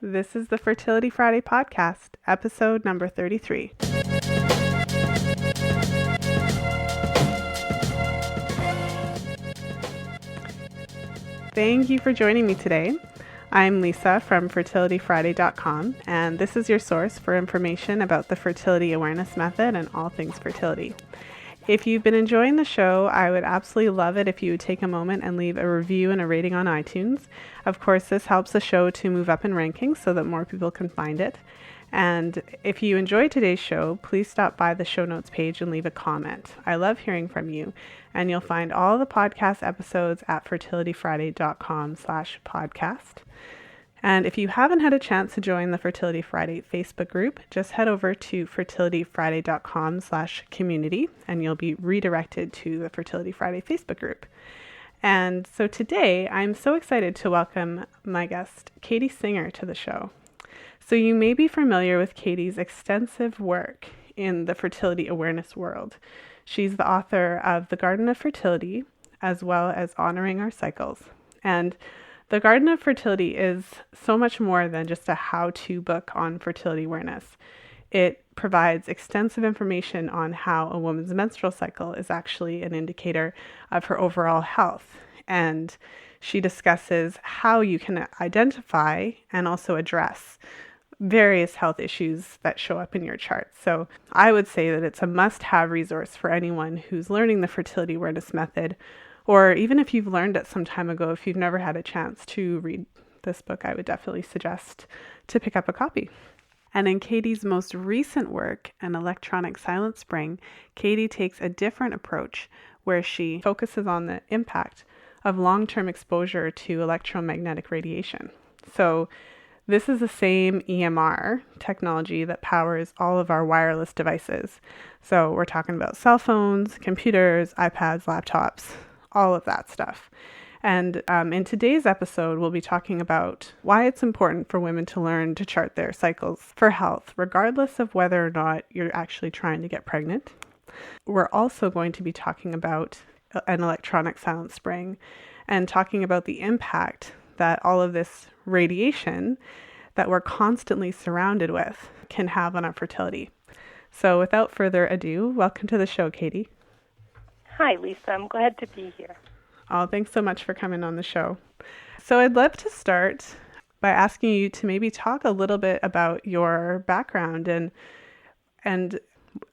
This is the Fertility Friday podcast, episode number 33. Thank you for joining me today. I'm Lisa from fertilityfriday.com, and this is your source for information about the fertility awareness method and all things fertility. If you've been enjoying the show, I would absolutely love it if you would take a moment and leave a review and a rating on iTunes. Of course, this helps the show to move up in rankings so that more people can find it. And if you enjoyed today's show, please stop by the show notes page and leave a comment. I love hearing from you. And you'll find all the podcast episodes at fertilityfriday.com/podcast. And if you haven't had a chance to join the Fertility Friday Facebook group, just head over to fertilityfriday.com/community and you'll be redirected to the Fertility Friday Facebook group. And so today, I'm so excited to welcome my guest, Katie Singer, to the show. So you may be familiar with Katie's extensive work in the fertility awareness world. She's the author of The Garden of Fertility, as well as Honoring Our Cycles. And The Garden of Fertility is so much more than just a how-to book on fertility awareness. It provides extensive information on how a woman's menstrual cycle is actually an indicator of her overall health. And she discusses how you can identify and also address various health issues that show up in your chart. So I would say that it's a must-have resource for anyone who's learning the fertility awareness method, or even if you've learned it some time ago, if you've never had a chance to read this book, I would definitely suggest to pick up a copy. And in Katie's most recent work, An Electronic Silent Spring, Katie takes a different approach where she focuses on the impact of long-term exposure to electromagnetic radiation. So this is the same EMR technology that powers all of our wireless devices. So we're talking about cell phones, computers, iPads, laptops, all of that stuff. And in today's episode, we'll be talking about why it's important for women to learn to chart their cycles for health, regardless of whether or not you're actually trying to get pregnant. We're also going to be talking about an electronic silent spring and talking about the impact that all of this radiation that we're constantly surrounded with can have on our fertility. So without further ado, welcome to the show, Katie. Hi, Lisa. I'm glad to be here. Oh, thanks so much for coming on the show. So I'd love to start by asking you to maybe talk a little bit about your background and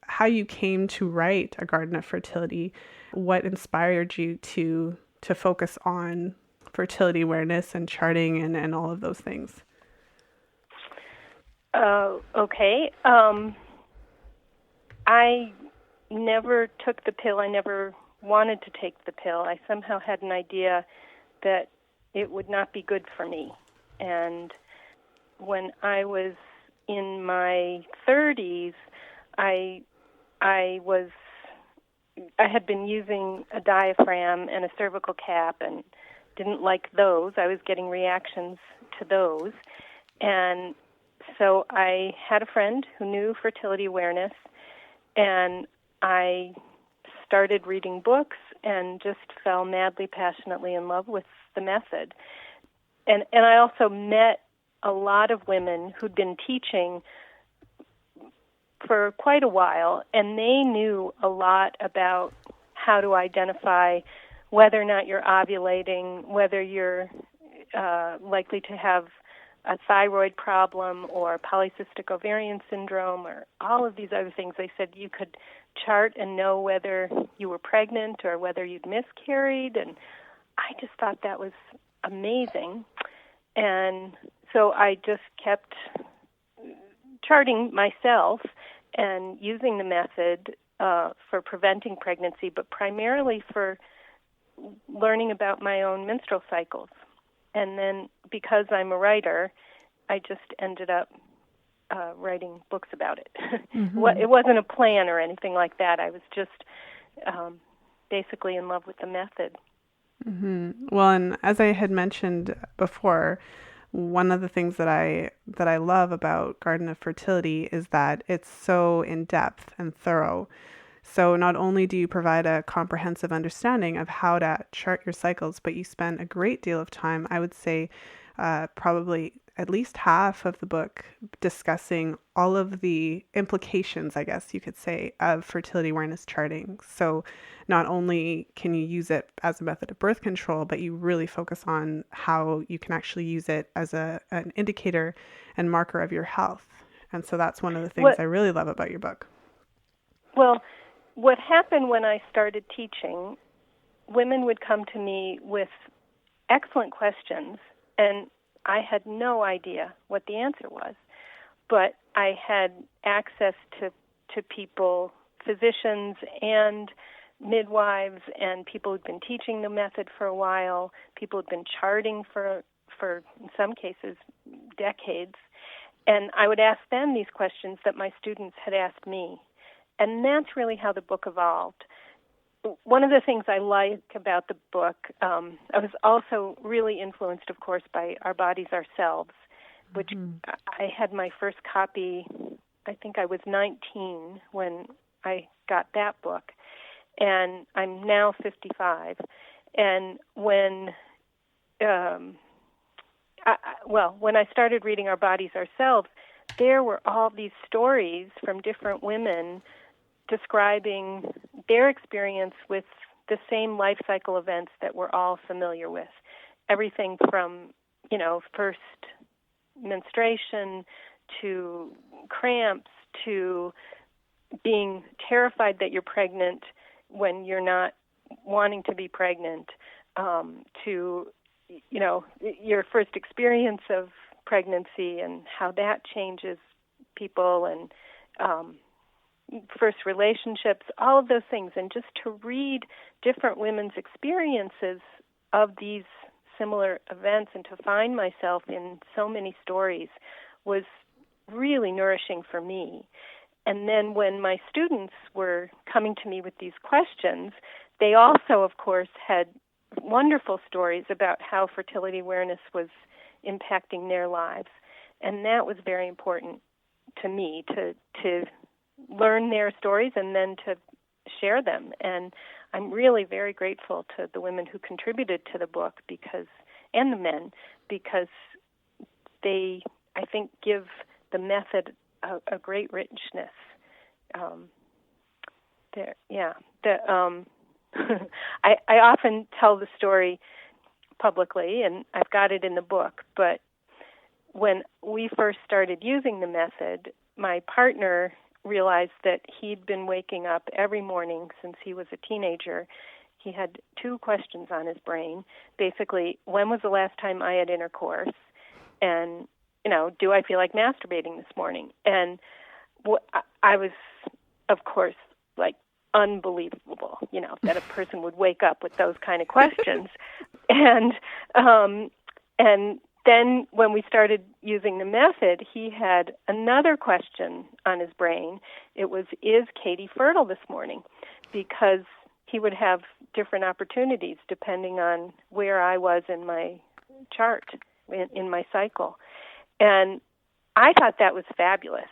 how you came to write A Garden of Fertility. What inspired you to focus on fertility awareness and charting and all of those things? Okay. I never took the pill. I never wanted to take the pill. I somehow had an idea that it would not be good for me. And when I was in my 30s, I had been using a diaphragm and a cervical cap and didn't like those. I was getting reactions to those. And so I had a friend who knew fertility awareness, and I started reading books and just fell madly, passionately in love with the method. And I also met a lot of women who'd been teaching for quite a while, and they knew a lot about how to identify whether or not you're ovulating, whether you're likely to have a thyroid problem or polycystic ovarian syndrome or all of these other things. They said you could chart and know whether you were pregnant or whether you'd miscarried, and I just thought that was amazing. And so I just kept charting myself and using the method for preventing pregnancy, but primarily for learning about my own menstrual cycles. And then because I'm a writer, I just ended up writing books about it. Mm-hmm. It wasn't a plan or anything like that. I was just basically in love with the method. Mm-hmm. Well, and as I had mentioned before, one of the things that I love about Garden of Fertility is that it's so in-depth and thorough. So not only do you provide a comprehensive understanding of how to chart your cycles, but you spend a great deal of time, I would say probably at least half of the book discussing all of the implications, I guess you could say, of fertility awareness charting. So not only can you use it as a method of birth control, but you really focus on how you can actually use it as an indicator and marker of your health. And so that's one of the things I really love about your book. Well, what happened when I started teaching, women would come to me with excellent questions, and I had no idea what the answer was. But I had access to people, physicians and midwives, and people who'd been teaching the method for a while, people who'd been charting for in some cases, decades. And I would ask them these questions that my students had asked me. And that's really how the book evolved. One of the things I like about the book, I was also really influenced, of course, by Our Bodies, Ourselves, which I had my first copy, I think I was 19 when I got that book, and I'm now 55. And when I started reading Our Bodies, Ourselves, there were all these stories from different women describing their experience with the same life cycle events that we're all familiar with. Everything from, first menstruation to cramps to being terrified that you're pregnant when you're not wanting to be pregnant, to, your first experience of pregnancy and how that changes people, and first relationships, all of those things. And just to read different women's experiences of these similar events and to find myself in so many stories was really nourishing for me. And then when my students were coming to me with these questions, they also, of course, had wonderful stories about how fertility awareness was impacting their lives. And that was very important to me, to learn their stories and then to share them. And I'm really very grateful to the women who contributed to the book and the men, because they, I think, give the method a great richness. I often tell the story publicly, and I've got it in the book, but when we first started using the method, my partner realized that he'd been waking up every morning since he was a teenager. He had two questions on his brain. Basically, when was the last time I had intercourse? And, do I feel like masturbating this morning? And I was, of course, like, unbelievable, that a person would wake up with those kind of questions. And then when we started using the method, he had another question on his brain. It was, is Katie fertile this morning? Because he would have different opportunities depending on where I was in my chart, in my cycle. And I thought that was fabulous.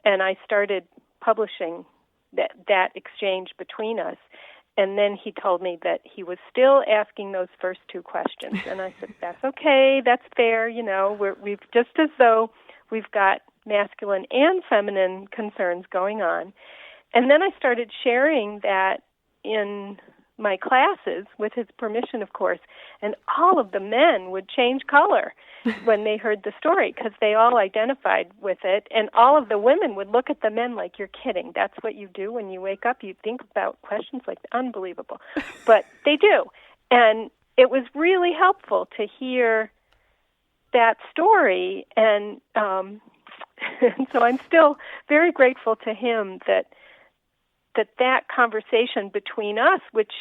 And I started publishing that exchange between us. And then he told me that he was still asking those first two questions. And I said, that's okay, that's fair, we've just as though we've got masculine and feminine concerns going on. And then I started sharing that in my classes, with his permission, of course, and all of the men would change color when they heard the story because they all identified with it, and all of the women would look at the men like, you're kidding. That's what you do when you wake up? You think about questions like that? Unbelievable. But they do. And it was really helpful to hear that story, and so I'm still very grateful to him that conversation between us, which,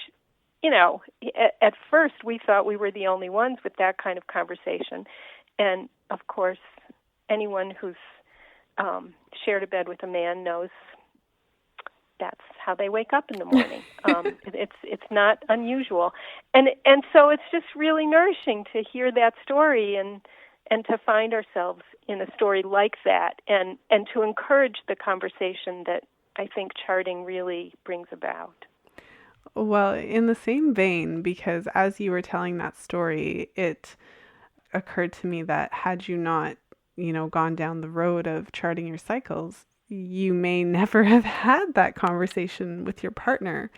at first we thought we were the only ones with that kind of conversation. And, of course, anyone who's shared a bed with a man knows that's how they wake up in the morning. It's not unusual. And so it's just really nourishing to hear that story and to find ourselves in a story like that, and to encourage the conversation that I think charting really brings about. Well, in the same vein, because as you were telling that story, it occurred to me that had you not gone down the road of charting your cycles, you may never have had that conversation with your partner.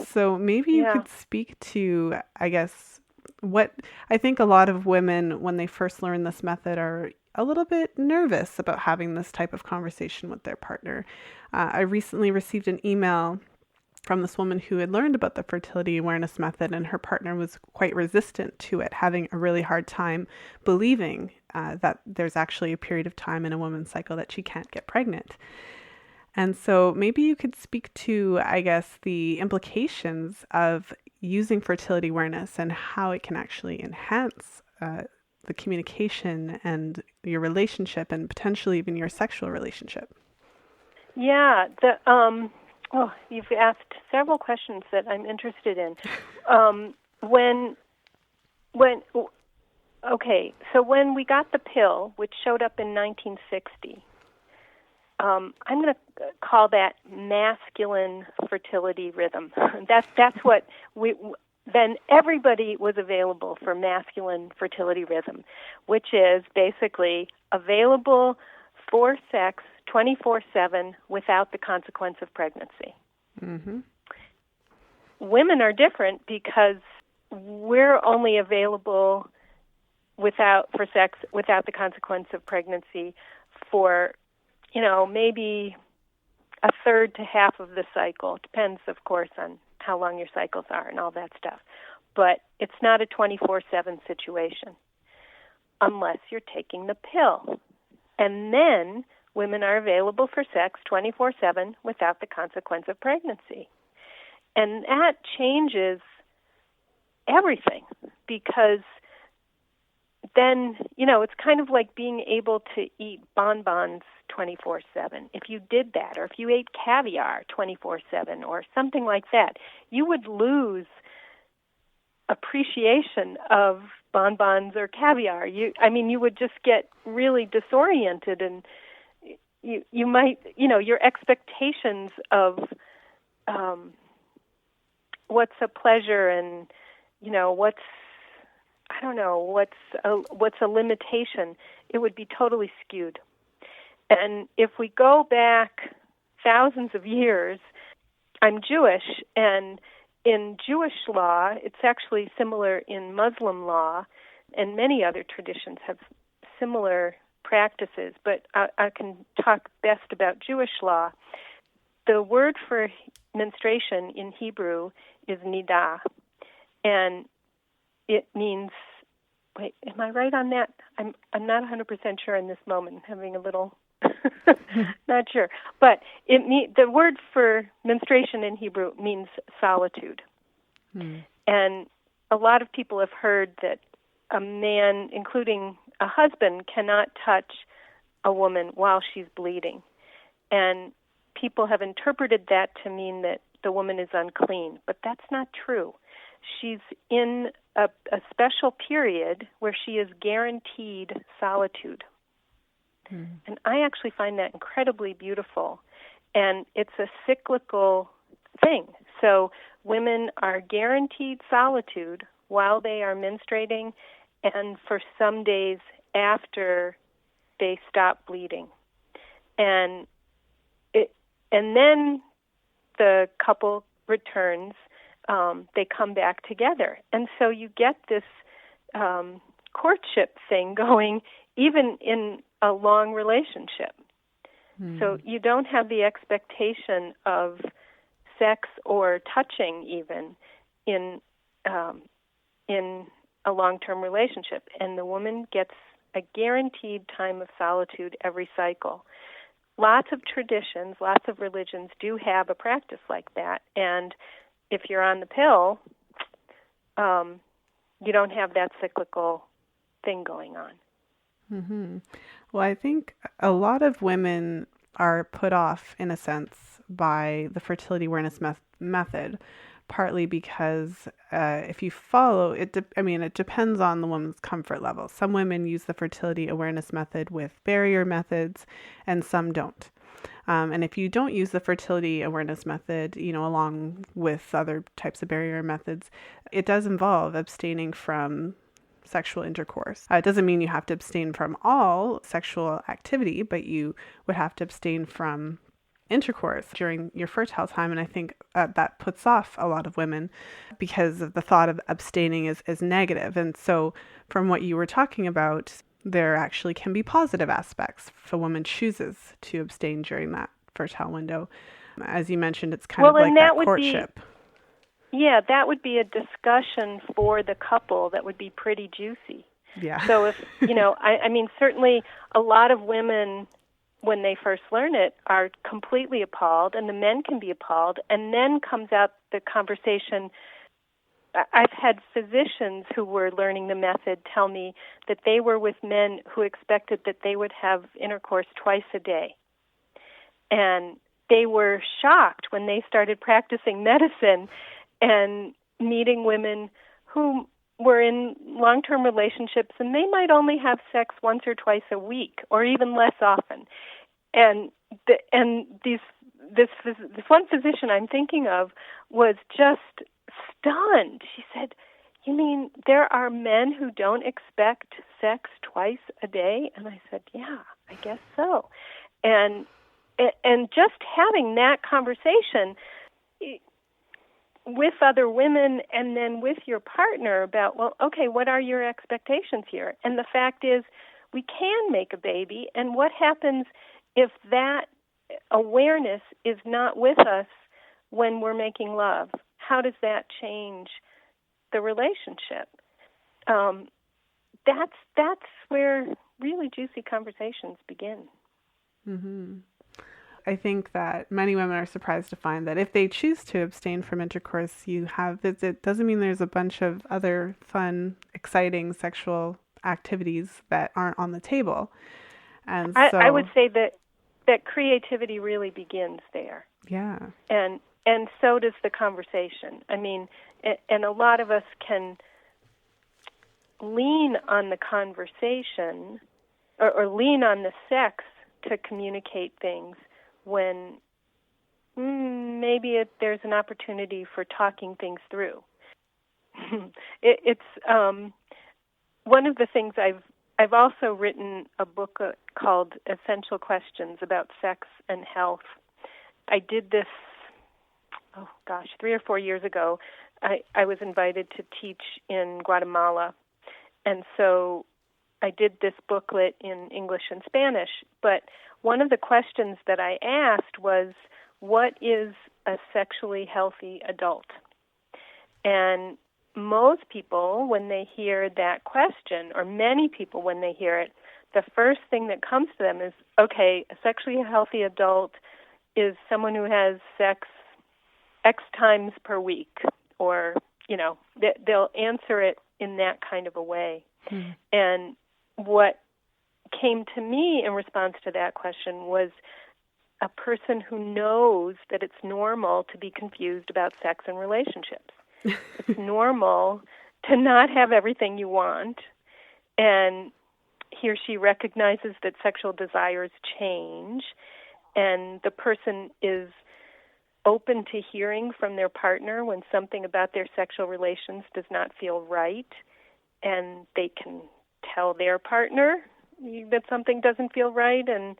So maybe you could speak to, I guess, what I think a lot of women, when they first learn this method, are a little bit nervous about having this type of conversation with their partner. I recently received an email from this woman who had learned about the fertility awareness method, and her partner was quite resistant to it, having a really hard time believing that there's actually a period of time in a woman's cycle that she can't get pregnant. And so maybe you could speak to, I guess, the implications of using fertility awareness and how it can actually enhance the communication and your relationship, and potentially even your sexual relationship. Yeah, you've asked several questions that I'm interested in. So when we got the pill, which showed up in 1960, I'm going to call that masculine fertility rhythm. That's what then everybody was available for masculine fertility rhythm, which is basically available for sex 24/7 without the consequence of pregnancy. Mm-hmm. Women are different because we're only available for sex without the consequence of pregnancy for, maybe a third to half of the cycle. It depends, of course, on how long your cycles are and all that stuff. But it's not a 24/7 situation unless you're taking the pill. And then women are available for sex 24/7 without the consequence of pregnancy. And that changes everything, because then, it's kind of like being able to eat bonbons 24/7. If you did that, or if you ate caviar 24/7 or something like that, you would lose appreciation of bonbons or caviar. You would just get really disoriented, and you might, your expectations of what's a pleasure and, what's a limitation, it would be totally skewed. And if we go back thousands of years, I'm Jewish, and in Jewish law, it's actually similar in Muslim law, and many other traditions have similar practices, but I can talk best about Jewish law. The word for menstruation in Hebrew is nidah, and it means, wait, am I right on that? I'm not 100% sure in this moment. I'm having a little not sure. But the word for menstruation in Hebrew means solitude. And a lot of people have heard that a man, including a husband, cannot touch a woman while she's bleeding. And people have interpreted that to mean that the woman is unclean, but that's not true. She's in a special period where she is guaranteed solitude. And I actually find that incredibly beautiful. And it's a cyclical thing. So women are guaranteed solitude while they are menstruating and for some days after they stop bleeding. And then the couple returns, they come back together. And so you get this courtship thing going even in a long relationship. So you don't have the expectation of sex or touching even in a long-term relationship. And the woman gets a guaranteed time of solitude every cycle. Lots of traditions, lots of religions do have a practice like that. And if you're on the pill, you don't have that cyclical thing going on. Mm-hmm. Well, I think a lot of women are put off, in a sense, by the fertility awareness method, partly because if you follow it, it depends on the woman's comfort level. Some women use the fertility awareness method with barrier methods, and some don't. And if you don't use the fertility awareness method, along with other types of barrier methods, it does involve abstaining from sexual intercourse. It doesn't mean you have to abstain from all sexual activity, but you would have to abstain from intercourse during your fertile time. And I think that puts off a lot of women because of the thought of abstaining is negative. And so from what you were talking about, there actually can be positive aspects if a woman chooses to abstain during that fertile window. As you mentioned, it's kind of like that courtship. That would be a discussion for the couple that would be pretty juicy. Yeah. So if, I mean, certainly a lot of women, when they first learn it, are completely appalled, and the men can be appalled, and then comes out the conversation. I've had physicians who were learning the method tell me that they were with men who expected that they would have intercourse twice a day. And they were shocked when they started practicing medicine and meeting women who were in long-term relationships, and they might only have sex once or twice a week, or even less often. And this one physician I'm thinking of was just stunned. She said, "You mean there are men who don't expect sex twice a day?" And I said, "Yeah, I guess so." And just having that conversation with other women and then with your partner about, well, okay, what are your expectations here? And the fact is, we can make a baby, and what happens if that awareness is not with us when we're making love? How does that change the relationship? That's where really juicy conversations begin. Mm-hmm. I think that many women are surprised to find that if they choose to abstain from intercourse, it doesn't mean there's a bunch of other fun, exciting sexual activities that aren't on the table. And so I would say that creativity really begins there. Yeah. And so does the conversation. I mean, and a lot of us can lean on the conversation or lean on the sex to communicate things when maybe there's an opportunity for talking things through. It's one of the things I've also written a book called Essential Questions about sex and health. I did this, 3 or 4 years ago. I was invited to teach in Guatemala, and so I did this booklet in English and Spanish, but one of the questions that I asked was, what is a sexually healthy adult? And most people, when they hear that question, or many people when they hear it, the first thing that comes to them is, okay, a sexually healthy adult is someone who has sex X times per week, or, they'll answer it in that kind of a way. Mm. And what came to me in response to that question was a person who knows that it's normal to be confused about sex and relationships. It's normal to not have everything you want, and he or she recognizes that sexual desires change, and the person is open to hearing from their partner when something about their sexual relations does not feel right, and they can tell their partner that something doesn't feel right, and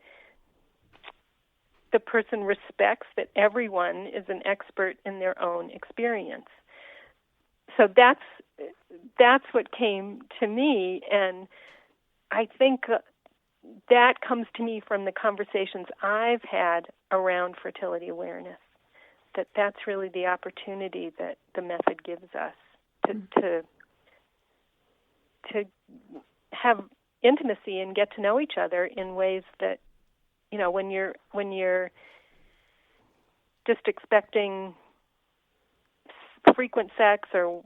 the person respects that everyone is an expert in their own experience. So that's what came to me, and I think that comes to me from the conversations I've had around fertility awareness, that's really the opportunity that the method gives us to have intimacy and get to know each other in ways that, when you're just expecting frequent sex or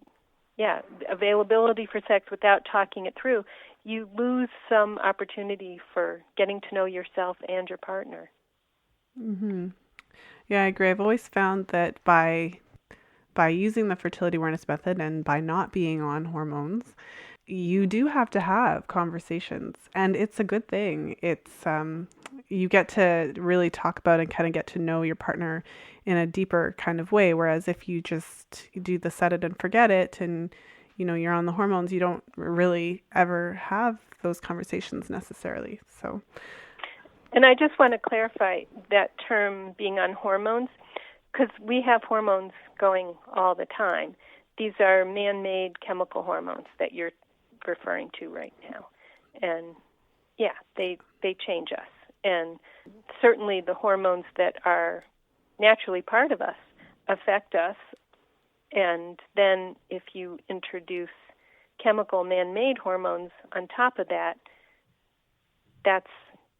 availability for sex without talking it through, you lose some opportunity for getting to know yourself and your partner. Mm-hmm. Yeah, I agree. I've always found that by using the fertility awareness method and by not being on hormones, you do have to have conversations, and it's a good thing. It's you get to really talk about and kind of get to know your partner in a deeper kind of way. Whereas if you just do the set it and forget it, and you're on the hormones, you don't really ever have those conversations necessarily. So, and I just want to clarify that term being on hormones, because we have hormones going all the time. These are man-made chemical hormones that you're referring to right now. And yeah, they change us. And certainly the hormones that are naturally part of us affect us. And then if you introduce chemical man-made hormones on top of that, that's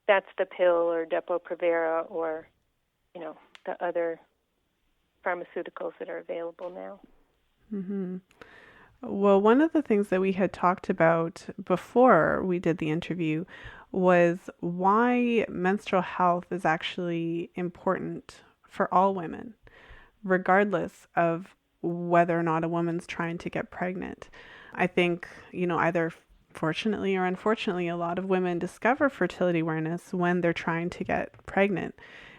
the pill or Depo-Provera or, the other pharmaceuticals that are available now. Mm-hmm. Well, one of the things that we had talked about before we did the interview was why menstrual health is actually important for all women, regardless of whether or not a woman's trying to get pregnant. I think, either fortunately or unfortunately, a lot of women discover fertility awareness when they're trying to get pregnant.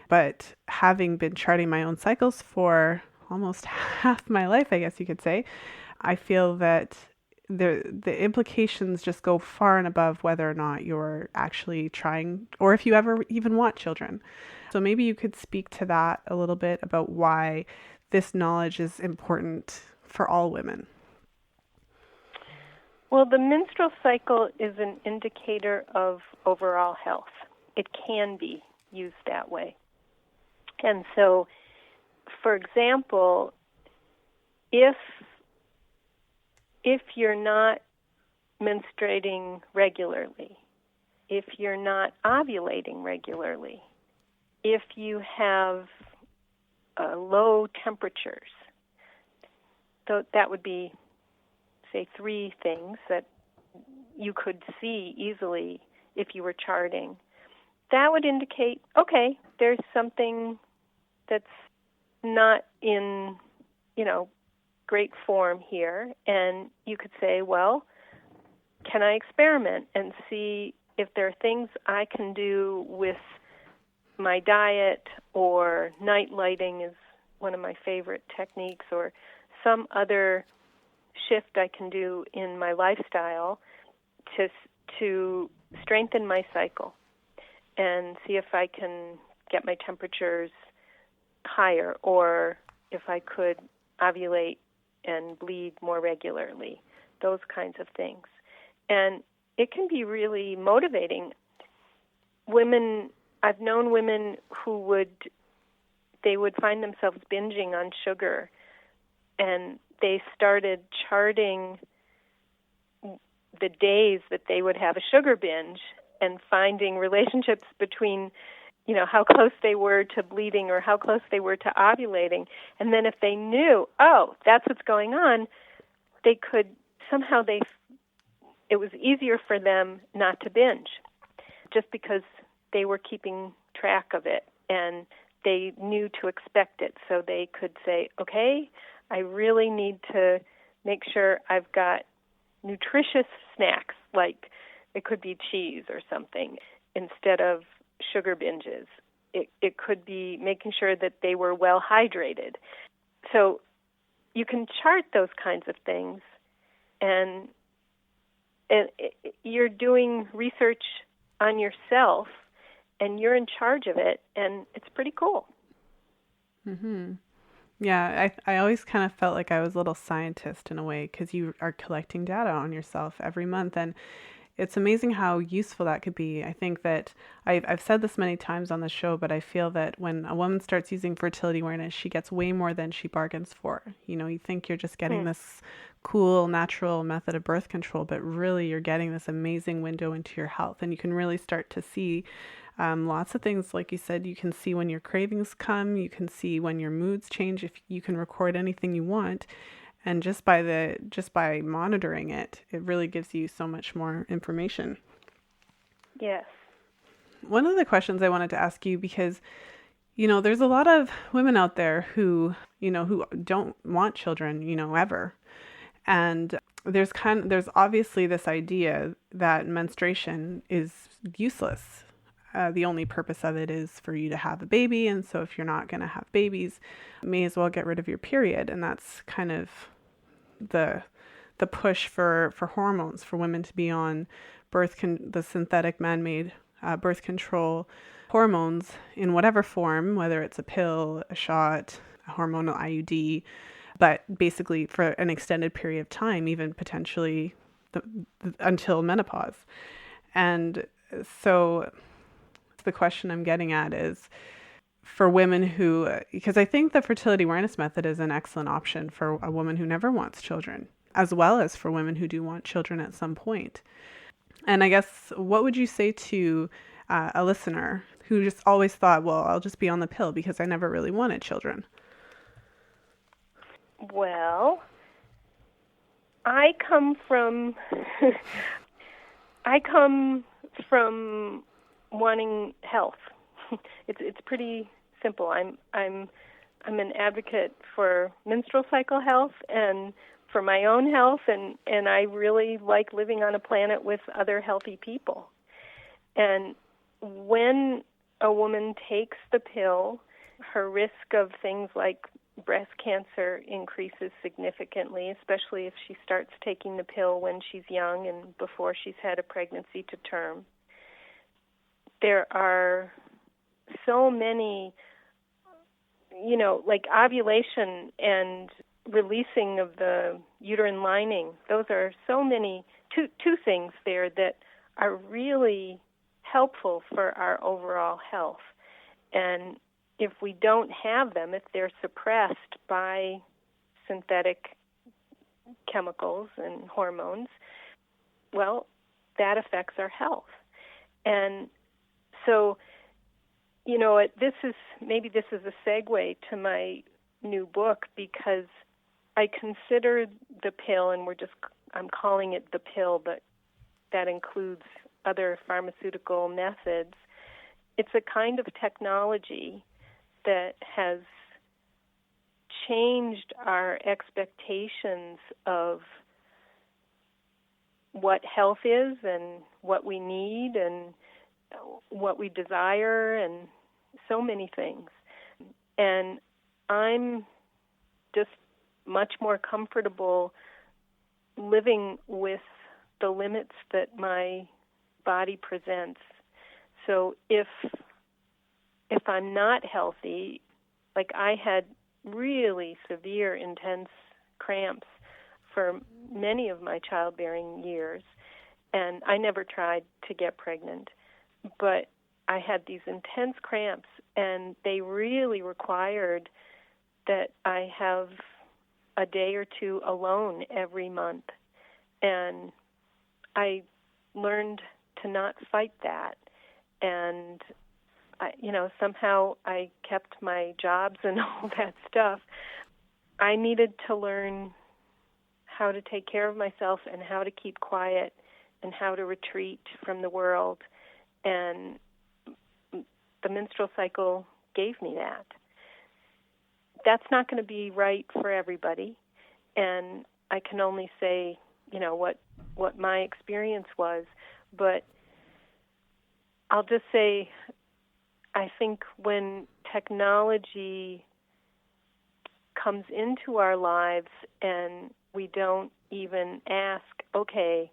But having been charting my own cycles for almost half my life, I guess you could say, I feel that the implications just go far and above whether or not you're actually trying or if you ever even want children. So maybe you could speak to that a little bit about why this knowledge is important for all women. Well, the menstrual cycle is an indicator of overall health. It can be used that way. And so, for example, if you're not menstruating regularly, if you're not ovulating regularly, if you have low temperatures, so that would be, say, 3 things that you could see easily if you were charting. That would indicate, okay, there's something that's not in, great form here. And you could say, well, can I experiment and see if there are things I can do with my diet, or night lighting is one of my favorite techniques, or some other shift I can do in my lifestyle to strengthen my cycle and see if I can get my temperatures higher, or if I could ovulate and bleed more regularly, those kinds of things. And it can be really motivating. I've known women who would find themselves binging on sugar, and they started charting the days that they would have a sugar binge and finding relationships between, how close they were to bleeding or how close they were to ovulating. And then if they knew, oh, that's what's going on, they could somehow it was easier for them not to binge just because they were keeping track of it and they knew to expect it. So they could say, okay, I really need to make sure I've got nutritious snacks, like it could be cheese or something, instead of sugar binges. It could be making sure that they were well hydrated. So you can chart those kinds of things, and you're doing research on yourself, and you're in charge of it, and it's pretty cool. Mm-hmm. Yeah, I always kind of felt like I was a little scientist in a way, because you are collecting data on yourself every month, and it's amazing how useful that could be. I think that I've said this many times on the show, but I feel that when a woman starts using fertility awareness, she gets way more than she bargains for. You think you're just getting this cool, natural method of birth control, but really you're getting this amazing window into your health, and you can really start to see lots of things. Like you said, you can see when your cravings come, you can see when your moods change, if you can record anything you want. And just by monitoring it, it really gives you so much more information. Yes. One of the questions I wanted to ask you, because, there's a lot of women out there who don't want children, ever. And there's obviously this idea that menstruation is useless. The only purpose of it is for you to have a baby. And so if you're not going to have babies, may as well get rid of your period. And that's kind of the the push for hormones, for women to be on the synthetic man-made birth control hormones in whatever form, whether it's a pill, a shot, a hormonal IUD, but basically for an extended period of time, even potentially until menopause. And so the question I'm getting at is for women who, because I think the fertility awareness method is an excellent option for a woman who never wants children, as well as for women who do want children at some point. And I guess, what would you say to a listener who just always thought, well, I'll just be on the pill because I never really wanted children? Well, I come from wanting health. It's pretty simple. I'm an advocate for menstrual cycle health and for my own health, and I really like living on a planet with other healthy people. And when a woman takes the pill, her risk of things like breast cancer increases significantly, especially if she starts taking the pill when she's young and before she's had a pregnancy to term. There are so many, like ovulation and releasing of the uterine lining. Those are so many, two things there that are really helpful for our overall health. And if we don't have them, if they're suppressed by synthetic chemicals and hormones, well, that affects our health. And so, this is a segue to my new book, because I consider the pill, and I'm calling it the pill, but that includes other pharmaceutical methods. It's a kind of technology that has changed our expectations of what health is and what we need and what we desire and so many things. And I'm just much more comfortable living with the limits that my body presents. So if I'm not healthy, like I had really severe, intense cramps for many of my childbearing years, and I never tried to get pregnant, but I had these intense cramps, and they really required that I have a day or two alone every month. And I learned to not fight that. And somehow I kept my jobs and all that stuff. I needed to learn how to take care of myself and how to keep quiet and how to retreat from the world. And the menstrual cycle gave me that. That's not going to be right for everybody. And I can only say, what my experience was. But I'll just say, I think when technology comes into our lives and we don't even ask, okay,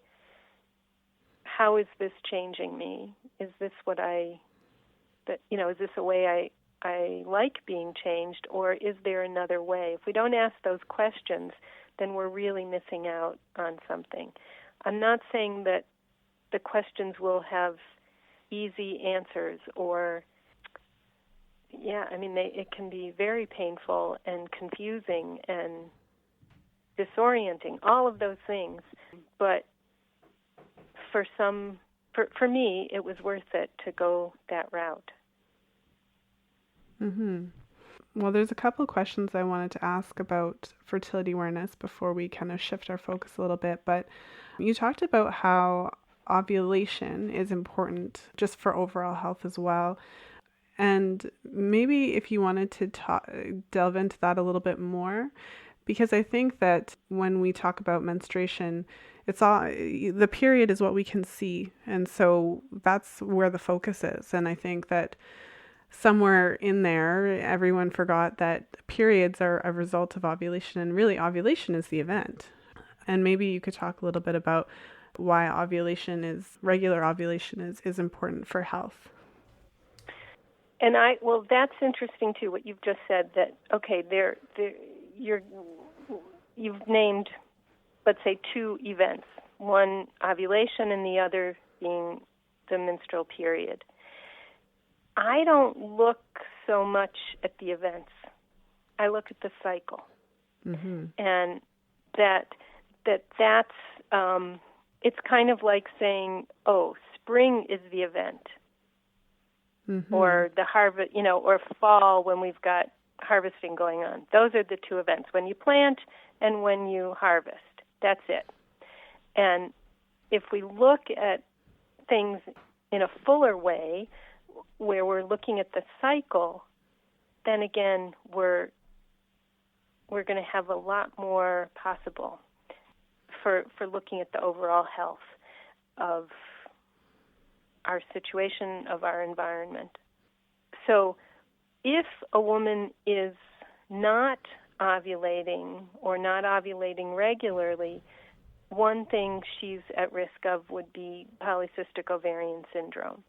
how is this changing me? Is this is this a way I like being changed, or is there another way? If we don't ask those questions, then we're really missing out on something. I'm not saying that the questions will have easy answers, or it can be very painful and confusing and disorienting, all of those things. But for me, it was worth it to go that route. Mm-hmm. Well, there's a couple of questions I wanted to ask about fertility awareness before we kind of shift our focus a little bit. But you talked about how ovulation is important just for overall health as well. And maybe if you wanted to delve into that a little bit more, because I think that when we talk about menstruation, it's all, the period is what we can see. And so that's where the focus is. And I think that somewhere in there, everyone forgot that periods are a result of ovulation, and really ovulation is the event. And maybe you could talk a little bit about why regular ovulation is important for health. And that's interesting too, what you've just said, that, okay, you've named, let's say, two events, one ovulation and the other being the menstrual period. I don't look so much at the events. I look at the cycle. Mm-hmm. And that's it's kind of like saying, oh, spring is the event. Mm-hmm. Or the harvest, or fall when we've got harvesting going on. Those are the two events, when you plant and when you harvest. That's it. And if we look at things in a fuller way, where we're looking at the cycle, then again, we're going to have a lot more possible for looking at the overall health of our situation, of our environment. So if a woman is not ovulating or not ovulating regularly, one thing she's at risk of would be polycystic ovarian syndrome.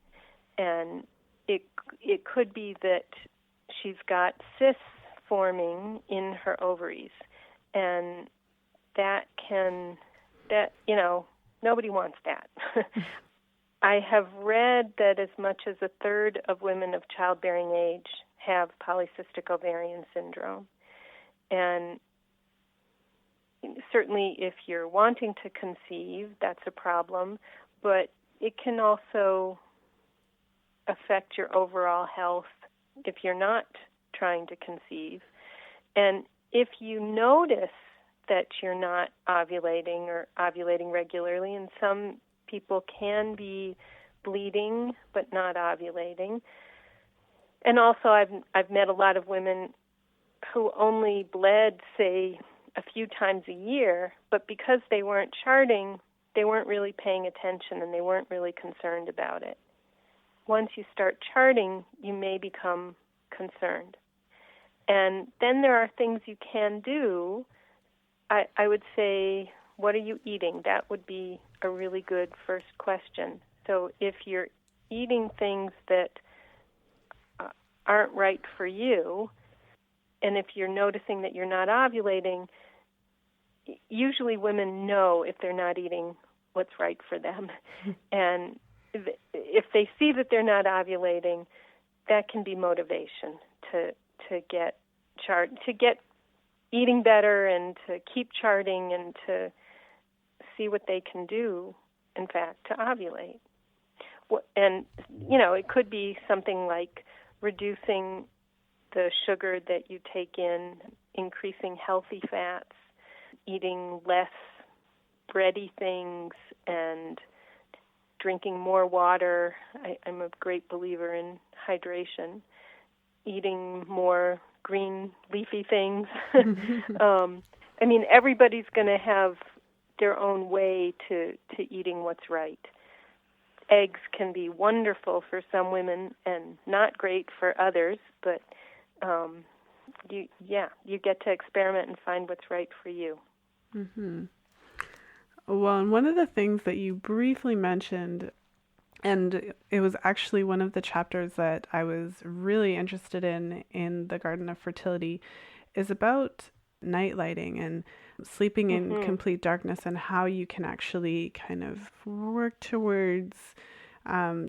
And it could be that she's got cysts forming in her ovaries, and nobody wants that. I have read that as much as a third of women of childbearing age have polycystic ovarian syndrome. And certainly if you're wanting to conceive, that's a problem, but it can also affect your overall health if you're not trying to conceive. And if you notice that you're not ovulating or ovulating regularly, and some people can be bleeding but not ovulating. And also I've met a lot of women who only bled, say, a few times a year, but because they weren't charting, they weren't really paying attention and they weren't really concerned about it. Once you start charting, you may become concerned. And then there are things you can do. I would say, what are you eating? That would be a really good first question. So if you're eating things that aren't right for you, and if you're noticing that you're not ovulating, usually women know if they're not eating what's right for them. And if they see that they're not ovulating, that can be motivation to get eating better and to keep charting and to see what they can do, in fact, to ovulate. And, it could be something like reducing the sugar that you take in, increasing healthy fats, eating less bready things, and drinking more water. I'm a great believer in hydration. Eating more green leafy things. Everybody's going to have their own way to eating what's right. Eggs can be wonderful for some women and not great for others, but you get to experiment and find what's right for you. Mm-hmm. Well, and one of the things that you briefly mentioned, and it was actually one of the chapters that I was really interested in the Garden of Fertility, is about night lighting and sleeping in complete darkness, and how you can actually kind of work towards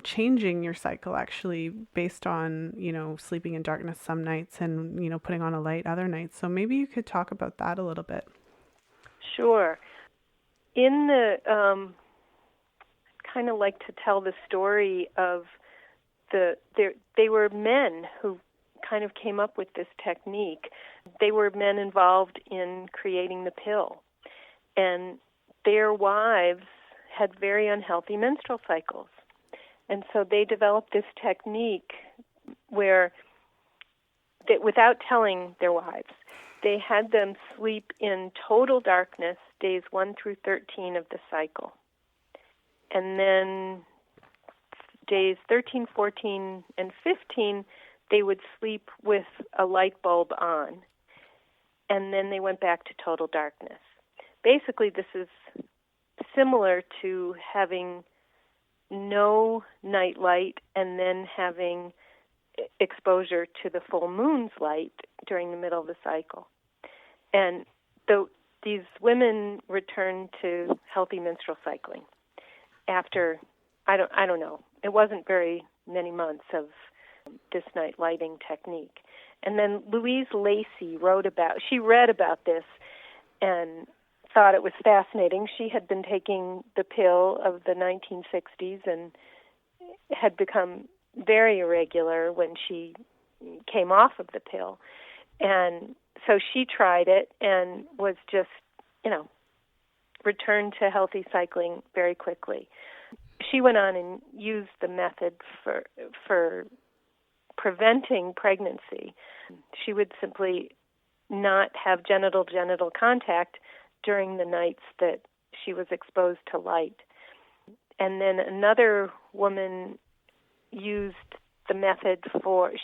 changing your cycle actually based on, sleeping in darkness some nights and, putting on a light other nights. So maybe you could talk about that a little bit. Sure. In the kind of like to tell the story of they were men who kind of came up with this technique. They were men involved in creating the pill, and their wives had very unhealthy menstrual cycles. And so they developed this technique where, without telling their wives, they had them sleep in total darkness days 1 through 13 of the cycle. And then days 13, 14, and 15, they would sleep with a light bulb on. And then they went back to total darkness. basically this is similar to having no night light and then having exposure to the full moon's light during the middle of the cycle. And these women return to healthy menstrual cycling after, I don't know, it wasn't very many months of this night lighting technique. And then Louise Lacey read about this and thought it was fascinating. She had been taking the pill of the 1960s and had become very irregular when she came off of the pill. And so she tried it and was just, returned to healthy cycling very quickly. She went on and used the method for preventing pregnancy. She would simply not have genital contact during the nights that she was exposed to light. And then another woman used the method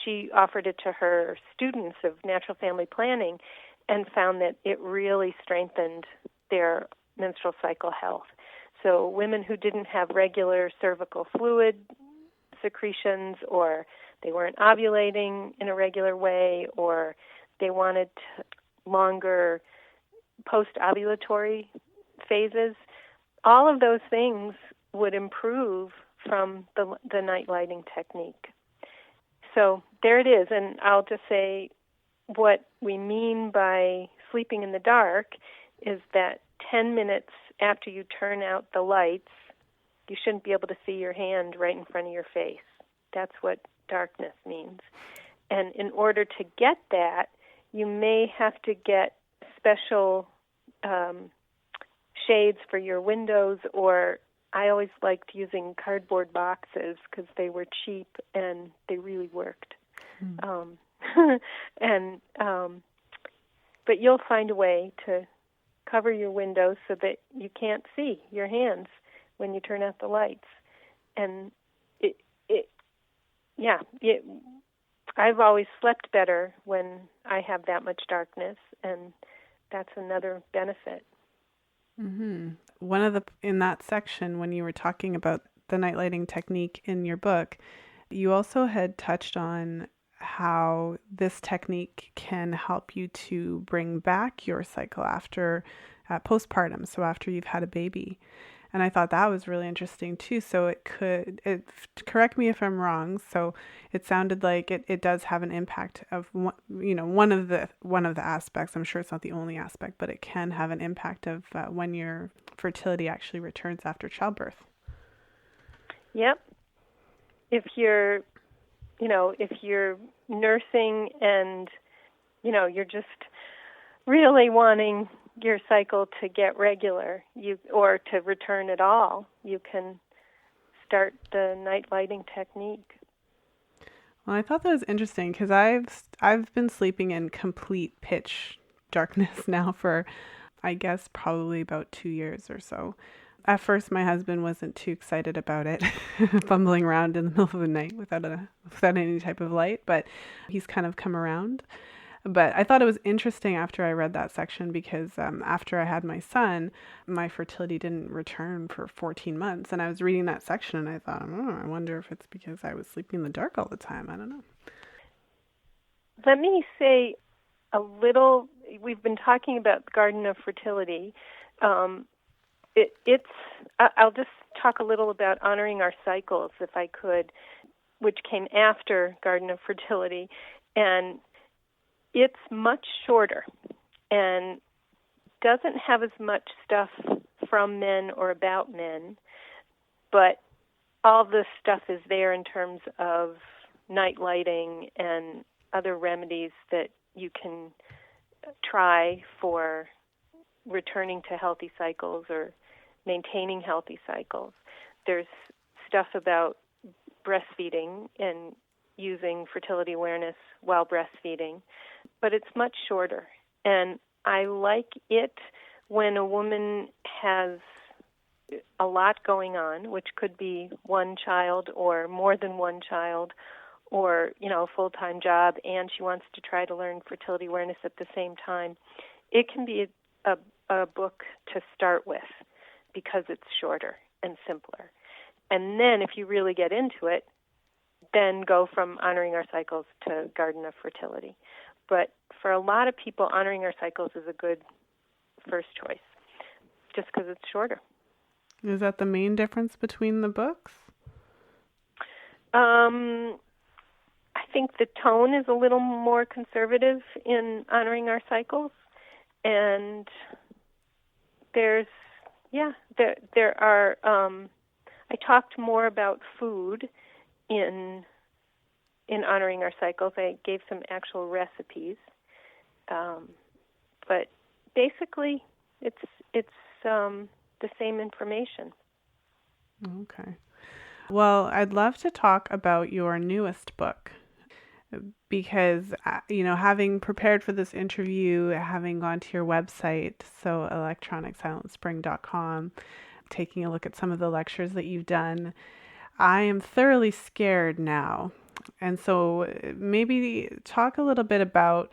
she offered it to her students of natural family planning and found that it really strengthened their menstrual cycle health. So women who didn't have regular cervical fluid secretions, or they weren't ovulating in a regular way, or they wanted longer post-ovulatory phases, all of those things would improve from the night lighting technique. So there it is, and I'll just say what we mean by sleeping in the dark is that 10 minutes after you turn out the lights, you shouldn't be able to see your hand right in front of your face. That's what darkness means. And in order to get that, you may have to get special shades for your windows, or I always liked using cardboard boxes because they were cheap and they really worked. But you'll find a way to cover your windows so that you can't see your hands when you turn out the lights. And I've always slept better when I have that much darkness, and that's another benefit. Mm-hmm. In that section, when you were talking about the night lighting technique in your book, you also had touched on how this technique can help you to bring back your cycle after postpartum, so after you've had a baby. And I thought that was really interesting too. So correct me if I'm wrong. So it sounded like it does have an impact of one of the aspects. I'm sure it's not the only aspect, but it can have an impact of when your fertility actually returns after childbirth. Yep. If you're nursing and you're just really wanting your cycle to get regular, or to return at all, you can start the night lighting technique. Well, I thought that was interesting because I've been sleeping in complete pitch darkness now for, I guess, probably about 2 years or so. At first, my husband wasn't too excited about it, fumbling around in the middle of the night without any type of light, but he's kind of come around. But I thought it was interesting after I read that section because after I had my son, my fertility didn't return for 14 months. And I was reading that section and I thought, I wonder if it's because I was sleeping in the dark all the time. I don't know. Let me say a little, we've been talking about the Garden of Fertility. I'll just talk a little about honoring our cycles, if I could, which came after Garden of Fertility. And it's much shorter and doesn't have as much stuff from men or about men, but all the stuff is there in terms of night lighting and other remedies that you can try for returning to healthy cycles or maintaining healthy cycles. There's stuff about breastfeeding and using fertility awareness while breastfeeding, but it's much shorter. And I like it when a woman has a lot going on, which could be one child or more than one child, or, a full-time job, and she wants to try to learn fertility awareness at the same time. It can be a a book to start with because it's shorter and simpler. And then if you really get into it, then go from Honoring Our Cycles to Garden of Fertility. But for a lot of people, Honoring Our Cycles is a good first choice just because it's shorter. Is that the main difference between the books? I think the tone is a little more conservative in Honoring Our Cycles, and there are. I talked more about food in Honoring Our Cycles. I gave some actual recipes, but basically, it's the same information. Okay. Well, I'd love to talk about your newest book because, having prepared for this interview, having gone to your website, so electronicsilencespring.com, taking a look at some of the lectures that you've done, I am thoroughly scared now. And so maybe talk a little bit about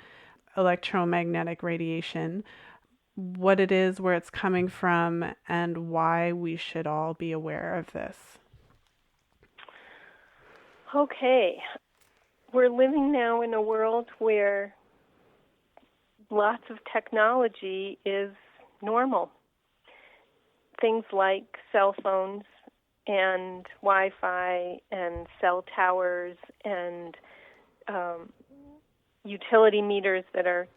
electromagnetic radiation, what it is, where it's coming from, and why we should all be aware of this. Okay. We're living now in a world where lots of technology is normal. Things like cell phones and Wi-Fi and cell towers and utility meters that are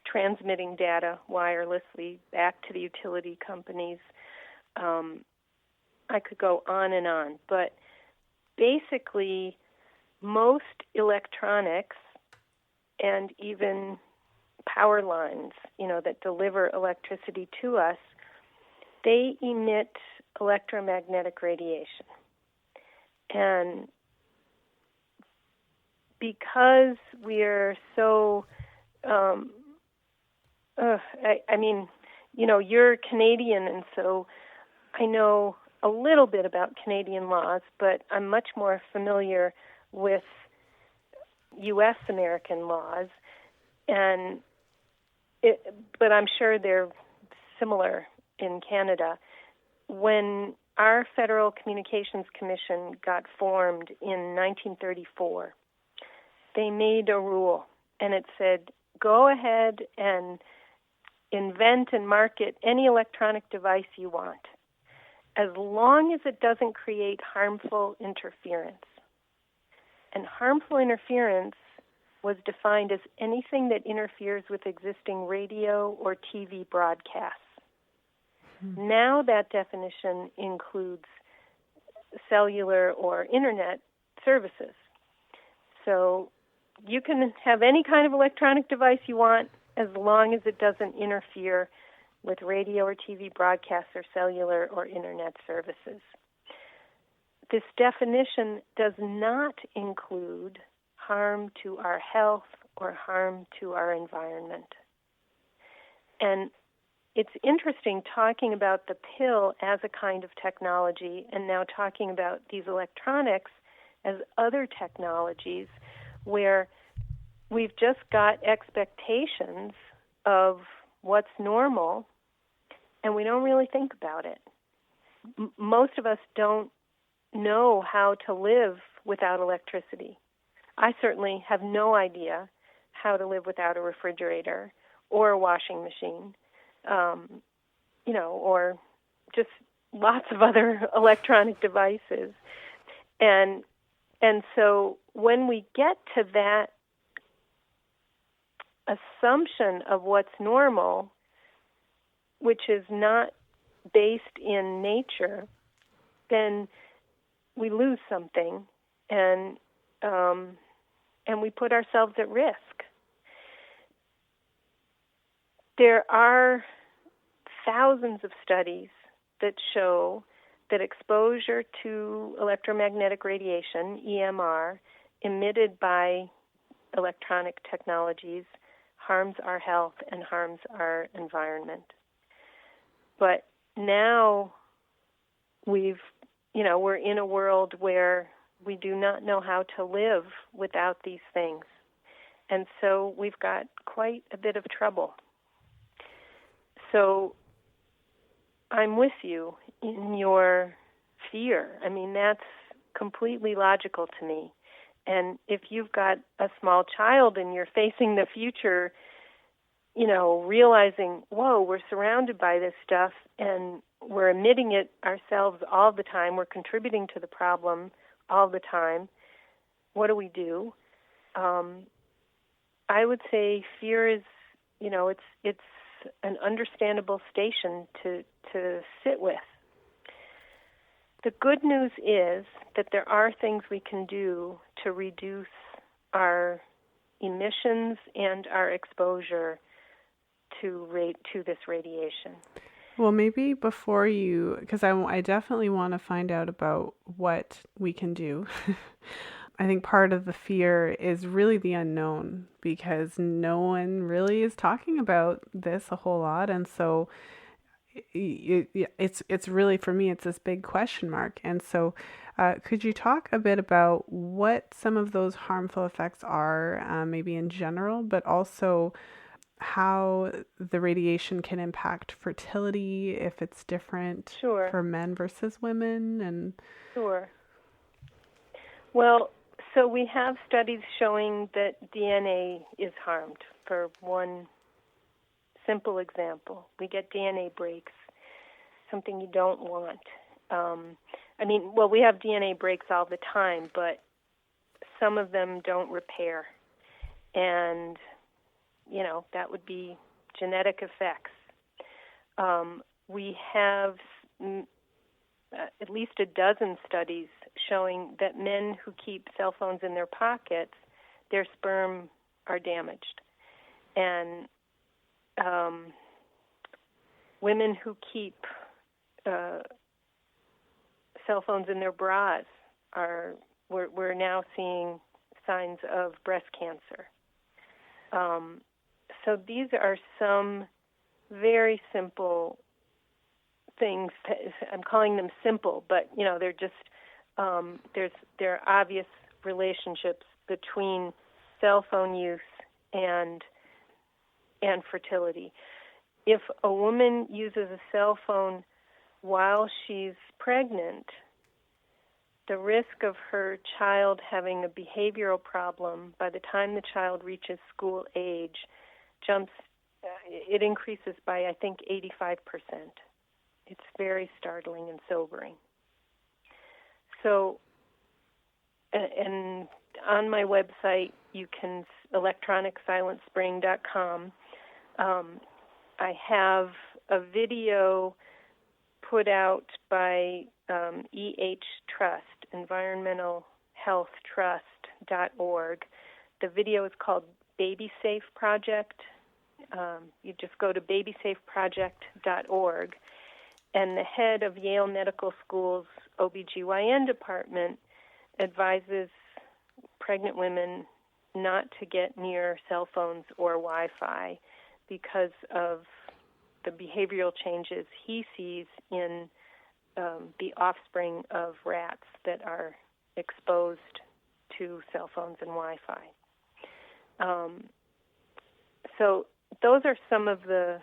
transmitting data wirelessly back to the utility companies. I could go on, but basically most electronics and even power lines, that deliver electricity to us, they emit electromagnetic radiation. And because we're so, you're Canadian, and so I know a little bit about Canadian laws, but I'm much more familiar with U.S. American laws, but I'm sure they're similar in Canada. When our Federal Communications Commission got formed in 1934, they made a rule, and it said, go ahead and invent and market any electronic device you want, as long as it doesn't create harmful interference. And harmful interference was defined as anything that interferes with existing radio or TV broadcasts. Now that definition includes cellular or internet services. So you can have any kind of electronic device you want as long as it doesn't interfere with radio or TV broadcasts or cellular or internet services. This definition does not include harm to our health or harm to our environment. And it's interesting talking about the pill as a kind of technology and now talking about these electronics as other technologies where we've just got expectations of what's normal and we don't really think about it. Most of us don't know how to live without electricity. I certainly have no idea how to live without a refrigerator or a washing machine, or just lots of other electronic devices. And so when we get to that assumption of what's normal, which is not based in nature, then we lose something, and we put ourselves at risk. There are thousands of studies that show that exposure to electromagnetic radiation, EMR, emitted by electronic technologies harms our health and harms our environment. But now we're in a world where we do not know how to live without these things. And so we've got quite a bit of trouble. So I'm with you in your fear. I mean, that's completely logical to me. And if you've got a small child and you're facing the future, realizing, whoa, we're surrounded by this stuff and we're emitting it ourselves all the time, we're contributing to the problem all the time, what do we do? I would say fear is, it's an understandable station to sit with. The good news is that there are things we can do to reduce our emissions and our exposure to this radiation. Well, maybe before because I definitely want to find out about what we can do. I think part of the fear is really the unknown, because no one really is talking about this a whole lot. And so it's really, for me, it's this big question mark. And so could you talk a bit about what some of those harmful effects are, maybe in general, but also how the radiation can impact fertility, if it's different for men versus women? And Sure. Well, so we have studies showing that DNA is harmed. For one simple example, we get DNA breaks, something you don't want. We have DNA breaks all the time, but some of them don't repair. And, that would be genetic effects. We have at least a dozen studies showing that men who keep cell phones in their pockets, their sperm are damaged. And women who keep cell phones in their bras we're now seeing signs of breast cancer. So these are some very simple things. I'm calling them simple, but they're just there are obvious relationships between cell phone use and fertility. If a woman uses a cell phone while she's pregnant, the risk of her child having a behavioral problem by the time the child reaches school age it increases by, I think, 85%. It's very startling and sobering. So, and on my website, you can, electronicsilencespring.com, I have a video put out by EH Trust, environmentalhealthtrust.org. The video is called Baby Safe Project. You just go to babysafeproject.org, and the head of Yale Medical School's OBGYN department advises pregnant women not to get near cell phones or Wi-Fi because of the behavioral changes he sees in the offspring of rats that are exposed to cell phones and Wi-Fi. So those are some of the,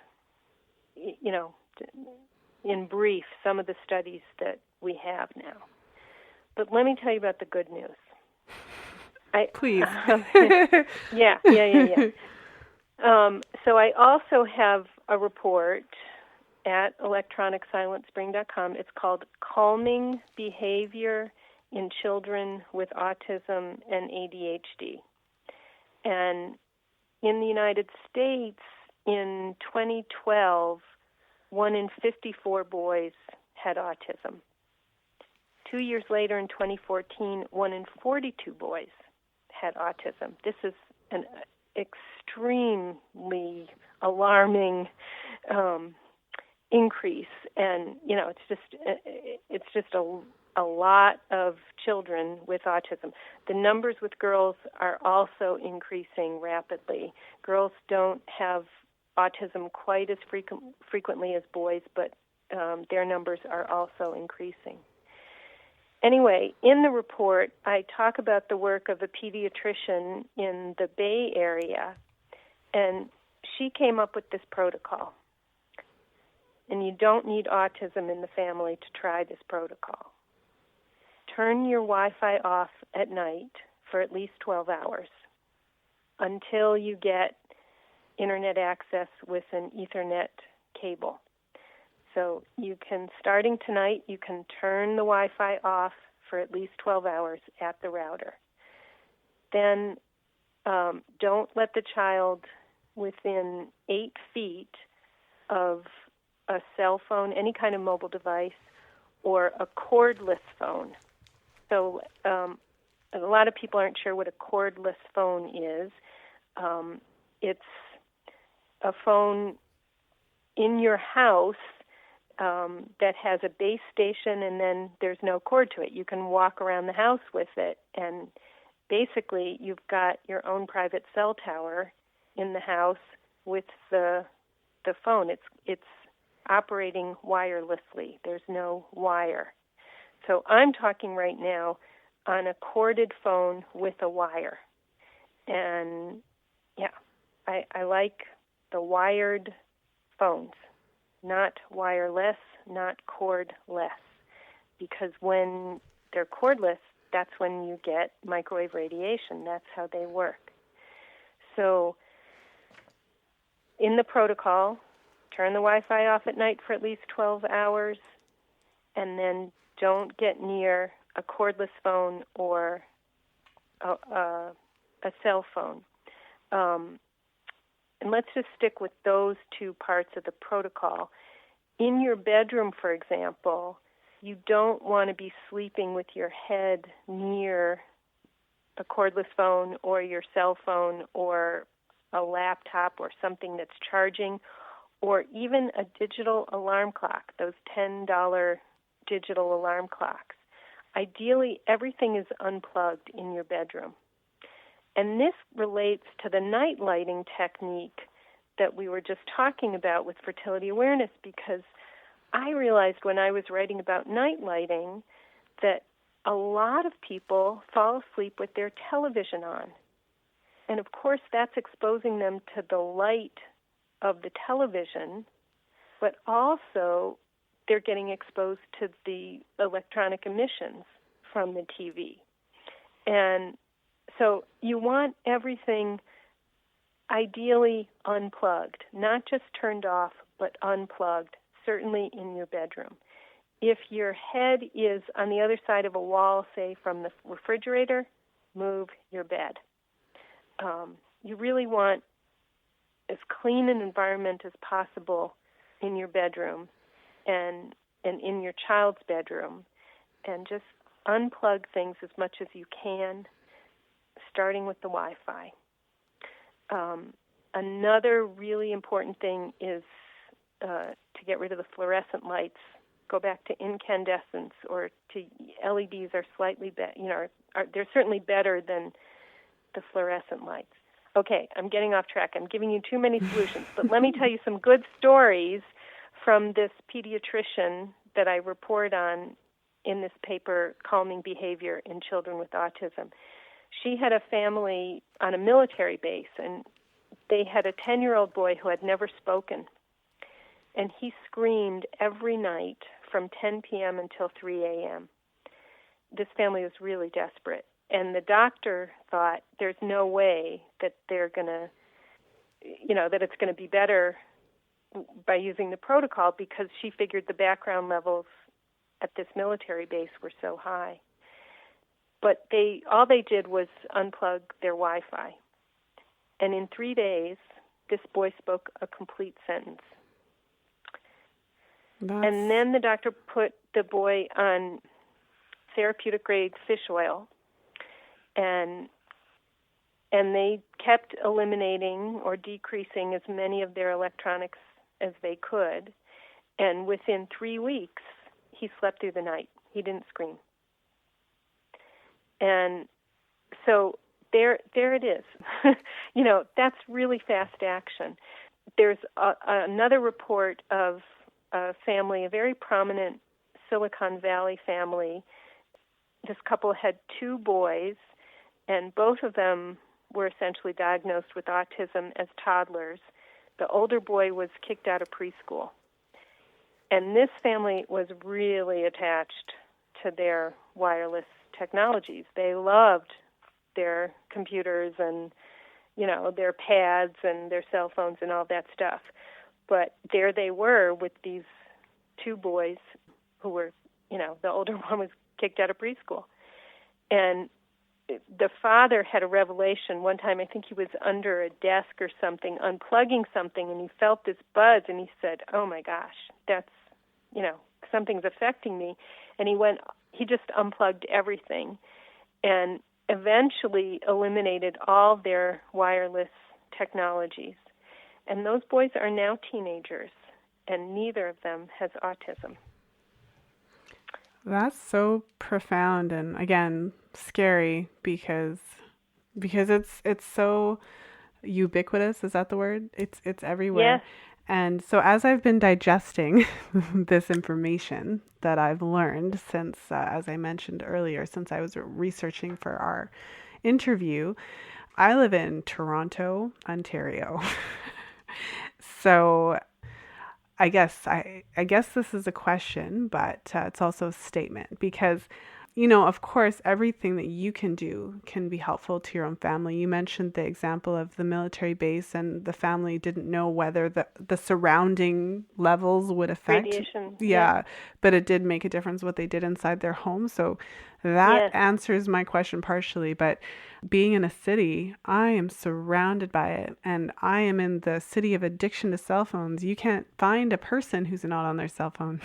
in brief, some of the studies that we have now. But let me tell you about the good news. Please. Yeah. So I also have a report at electronicsilencespring.com. It's called Calming Behavior in Children with Autism and ADHD. And in the United States, in 2012, 1 in 54 boys had autism. 2 years later, in 2014, 1 in 42 boys had autism. This is an extremely alarming increase, and it's just a lot of children with autism. The numbers with girls are also increasing rapidly. Girls don't have autism quite as frequently as boys, but their numbers are also increasing. Anyway, in the report, I talk about the work of a pediatrician in the Bay Area, and she came up with this protocol. and you don't need autism in the family to try this protocol. Turn your Wi-Fi off at night for at least 12 hours until you get internet access with an Ethernet cable. So you can, starting tonight, you can turn the Wi-Fi off for at least 12 hours at the router. Then don't let the child within 8 feet of a cell phone, any kind of mobile device, or a cordless phone. So a lot of people aren't sure what a cordless phone is. It's a phone in your house that has a base station, and then there's no cord to it. You can walk around the house with it, and basically you've got your own private cell tower in the house with the phone. It's operating wirelessly. There's no wire. So I'm talking right now on a corded phone with a wire. And yeah, I like the wired phones, not wireless, not cordless, because when they're cordless, that's when you get microwave radiation. That's how they work. So in the protocol, turn the Wi-Fi off at night for at least 12 hours, and then don't get near a cordless phone or a cell phone. And let's just stick with those two parts of the protocol. In your bedroom, for example, you don't want to be sleeping with your head near a cordless phone or your cell phone or a laptop or something that's charging, or even a digital alarm clock, those $10 digital alarm clocks. Ideally, everything is unplugged in your bedroom. And this relates to the night lighting technique that we were just talking about with fertility awareness, because I realized when I was writing about night lighting that a lot of people fall asleep with their television on. And of course, that's exposing them to the light of the television, but also they're getting exposed to the electronic emissions from the TV. And so you want everything ideally unplugged, not just turned off, but unplugged, certainly in your bedroom. If your head is on the other side of a wall, say from the refrigerator, move your bed. You really want as clean an environment as possible in your bedroom and in your child's bedroom, and just unplug things as much as you can, starting with the Wi-Fi. Another really important thing is to get rid of the fluorescent lights. Go back to incandescents or to LEDs are slightly better. They're certainly better than the fluorescent lights. Okay, I'm getting off track. I'm giving you too many solutions, but let me tell you some good stories from this pediatrician that I report on in this paper, Calming Behavior in Children with Autism. She had a family on a military base, and they had a 10-year-old boy who had never spoken, and he screamed every night from 10 p.m. until 3 a.m. This family was really desperate, and the doctor thought there's no way that they're going to, that it's going to be better by using the protocol, because she figured the background levels at this military base were so high. But all they did was unplug their Wi-Fi. And in 3 days, this boy spoke a complete sentence. And then the doctor put the boy on therapeutic-grade fish oil, and they kept eliminating or decreasing as many of their electronics as they could. And within 3 weeks, he slept through the night. He didn't scream. And so there it is. That's really fast action. There's another report of a family, a very prominent Silicon Valley family. This couple had 2 boys, and both of them were essentially diagnosed with autism as toddlers. The older boy was kicked out of preschool. And this family was really attached to their wireless technologies. They loved their computers and, their pads and their cell phones and all that stuff. But there they were with these two boys who were, the older one was kicked out of preschool. And the father had a revelation one time. I think he was under a desk or something, unplugging something, and he felt this buzz, and he said, "Oh my gosh, that's, something's affecting me." And he just unplugged everything and eventually eliminated all their wireless technologies. And those boys are now teenagers, and neither of them has autism. That's so profound and, again, scary because it's so ubiquitous. Is that the word? It's everywhere. Yes. And so as I've been digesting this information that I've learned since, as I mentioned earlier, since I was researching for our interview, I live in Toronto, Ontario. So I guess this is a question, but it's also a statement because, of course, everything that you can do can be helpful to your own family. You mentioned the example of the military base, and the family didn't know whether the surrounding levels would affect radiation. Yeah, but it did make a difference what they did inside their home. So that answers my question partially. But being in a city, I am surrounded by it, and I am in the city of addiction to cell phones. You can't find a person who's not on their cell phone.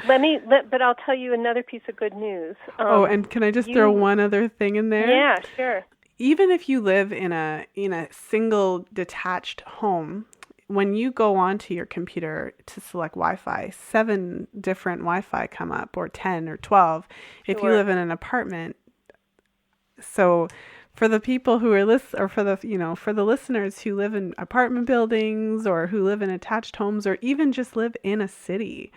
But I'll tell you another piece of good news. And can I just throw one other thing in there? Yeah, sure. Even if you live in a single detached home, when you go onto your computer to select Wi-Fi, 7 different Wi-Fi come up, or 10 or 12. Sure. If you live in an apartment. So for the people who are for the listeners who live in apartment buildings or who live in attached homes or even just live in a city,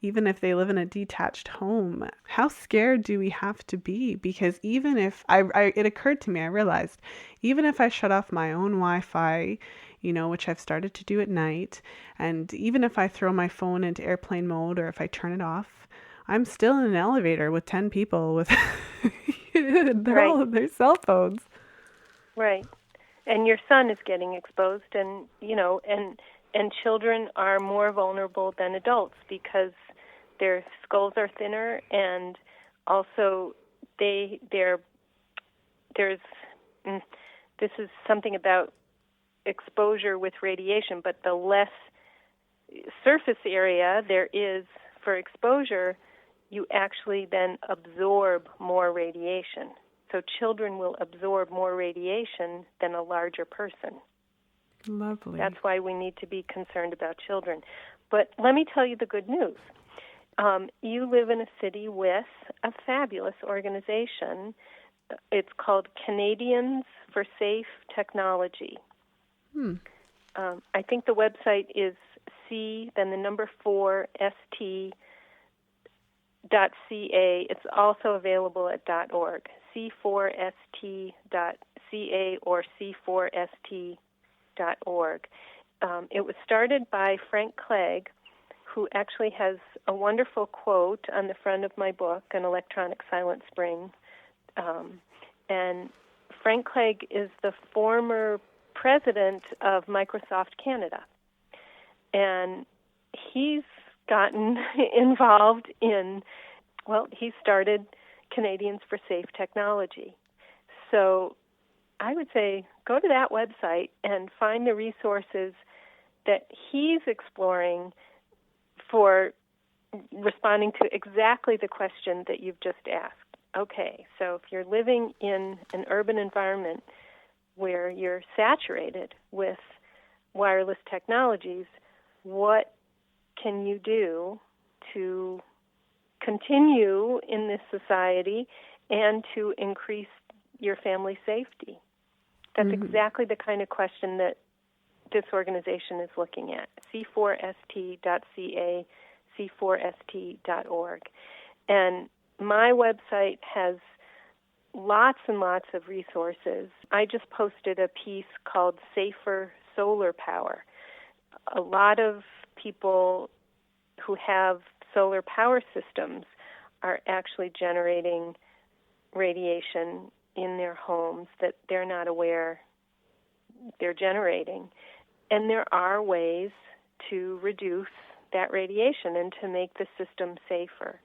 even if they live in a detached home, how scared do we have to be? Because even if it occurred to me, I realized, even if I shut off my own Wi-Fi, which I've started to do at night, and even if I throw my phone into airplane mode or if I turn it off, I'm still in an elevator with 10 people with they're all on their cell phones. Right. And your son is getting exposed, and and children are more vulnerable than adults because their skulls are thinner, and also this is something about exposure with radiation, but the less surface area there is for exposure, you actually then absorb more radiation. So children will absorb more radiation than a larger person. Lovely. That's why we need to be concerned about children. But let me tell you the good news. You live in a city with a fabulous organization. It's called Canadians for Safe Technology. I think the website is C4ST.ca. It's also available at .org. C4ST.ca or C4ST.org. It was started by Frank Clegg, who actually has a wonderful quote on the front of my book, An Electronic Silent Spring. And Frank Clegg is the former president of Microsoft Canada. And he's gotten involved in, he started Canadians for Safe Technology. So I would say go to that website and find the resources that he's exploring for responding to exactly the question that you've just asked. Okay, so if you're living in an urban environment where you're saturated with wireless technologies, what can you do to continue in this society and to increase your family safety? That's exactly the kind of question that this organization is looking at. C4ST.ca, C4ST.org. And my website has lots and lots of resources. I just posted a piece called Safer Solar Power. A lot of people who have solar power systems are actually generating radiation in their homes that they're not aware they're generating. And there are ways to reduce that radiation and to make the system safer.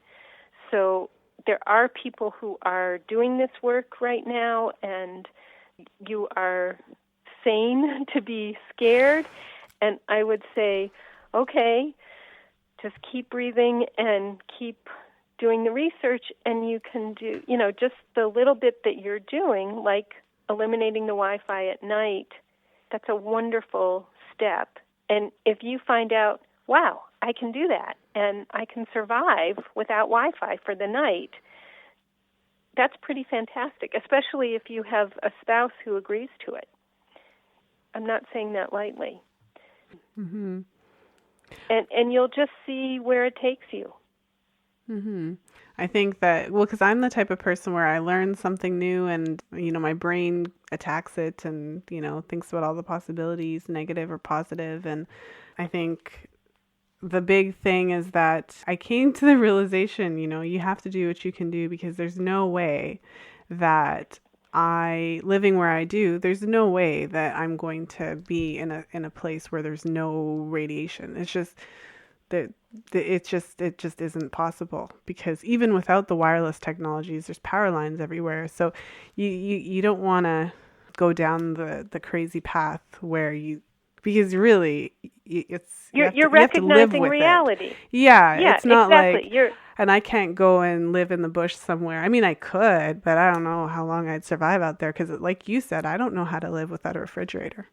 So there are people who are doing this work right now, and you are sane to be scared. And I would say, okay, just keep breathing and keep doing the research, and you can do, just the little bit that you're doing, like eliminating the Wi-Fi at night. That's a wonderful step. And if you find out, wow, I can do that, and I can survive without Wi-Fi for the night, that's pretty fantastic, especially if you have a spouse who agrees to it. I'm not saying that lightly. Mm-hmm. And you'll just see where it takes you. Mm-hmm. I think that, because I'm the type of person where I learn something new and, my brain attacks it and, thinks about all the possibilities, negative or positive. And I think the big thing is that I came to the realization, you have to do what you can do, because there's no way that living where I do, there's no way that I'm going to be in a place where there's no radiation. It's just that it just isn't possible, because even without the wireless technologies, there's power lines everywhere. So you don't want to go down the crazy path where because really you're recognizing reality. Yeah, it's not exactly. like and I can't go and live in the bush somewhere. I mean, I could, but I don't know how long I'd survive out there, because like you said, I don't know how to live without a refrigerator.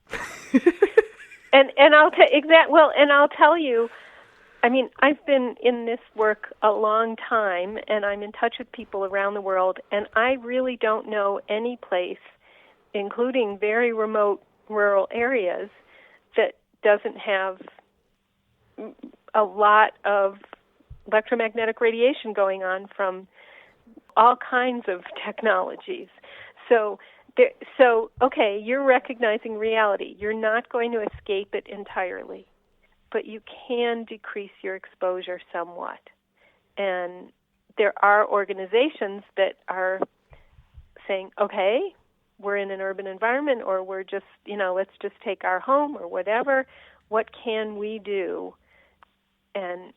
and I'll tell you, I mean, I've been in this work a long time, and I'm in touch with people around the world, and I really don't know any place, including very remote rural areas, that doesn't have a lot of electromagnetic radiation going on from all kinds of technologies. So, okay, you're recognizing reality. You're not going to escape it entirely, but you can decrease your exposure somewhat. And there are organizations that are saying, okay, we're in an urban environment, or we're just, let's just take our home or whatever. What can we do? And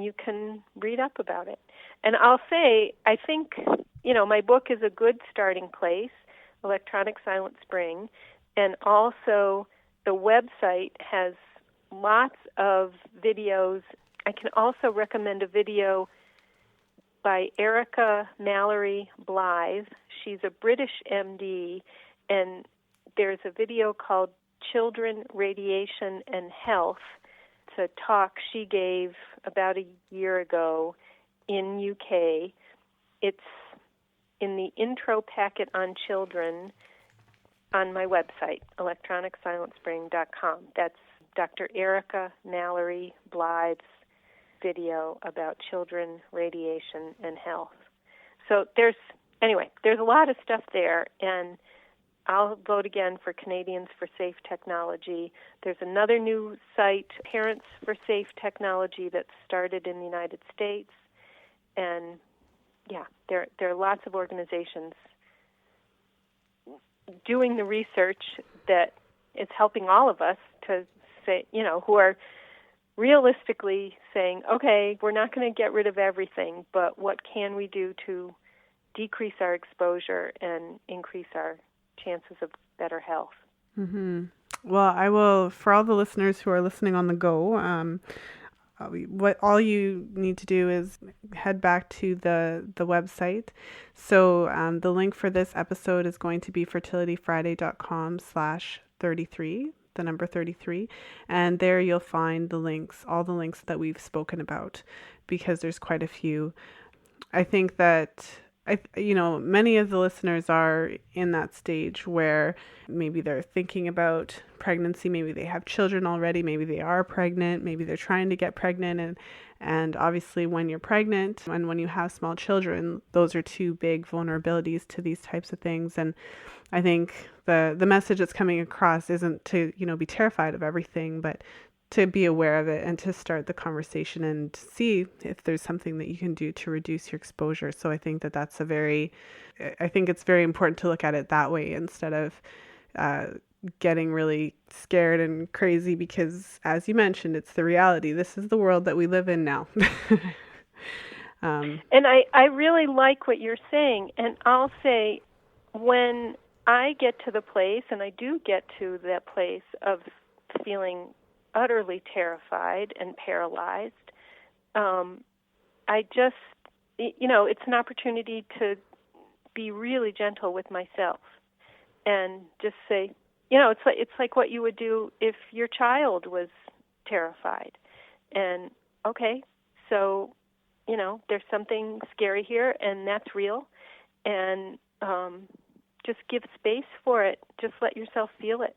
you can read up about it. And I'll say, I think, my book is a good starting place, Electronic Silent Spring, and also the website has lots of videos. I can also recommend a video by Erica Mallory Blythe. She's a British MD, and there's a video called Children, Radiation, and Health. It's a talk she gave about a year ago in UK. It's in the intro packet on children on my website, electronicsilentspring.com. That's Dr. Erica Mallory Blythe's video about children, radiation, and health. So there's a lot of stuff there, and I'll vote again for Canadians for Safe Technology. There's another new site, Parents for Safe Technology, that's started in the United States. And there are lots of organizations doing the research that is helping all of us to say, who are realistically saying, okay, we're not going to get rid of everything, but what can we do to decrease our exposure and increase our chances of better health? Mm-hmm. Well, I will, for all the listeners who are listening on the go, what all you need to do is head back to the website. So the link for this episode is going to be fertilityfriday.com/33, the number 33. And there you'll find the links, all the links that we've spoken about, because there's quite a few. I think that many of the listeners are in that stage where maybe they're thinking about pregnancy, maybe they have children already, maybe they are pregnant, maybe they're trying to get pregnant. And obviously when you're pregnant and when you have small children, those are two big vulnerabilities to these types of things. And I think the message that's coming across isn't to, be terrified of everything, but to be aware of it and to start the conversation and to see if there's something that you can do to reduce your exposure. So I think that I think it's very important to look at it that way instead of getting really scared and crazy because, as you mentioned, it's the reality. This is the world that we live in now. And I really like what you're saying. And I'll say, when I get to the place, and I do get to that place of feeling utterly terrified and paralyzed, I just, it's an opportunity to be really gentle with myself and just say, it's like what you would do if your child was terrified. And okay, so, there's something scary here, and that's real. And just give space for it. Just let yourself feel it.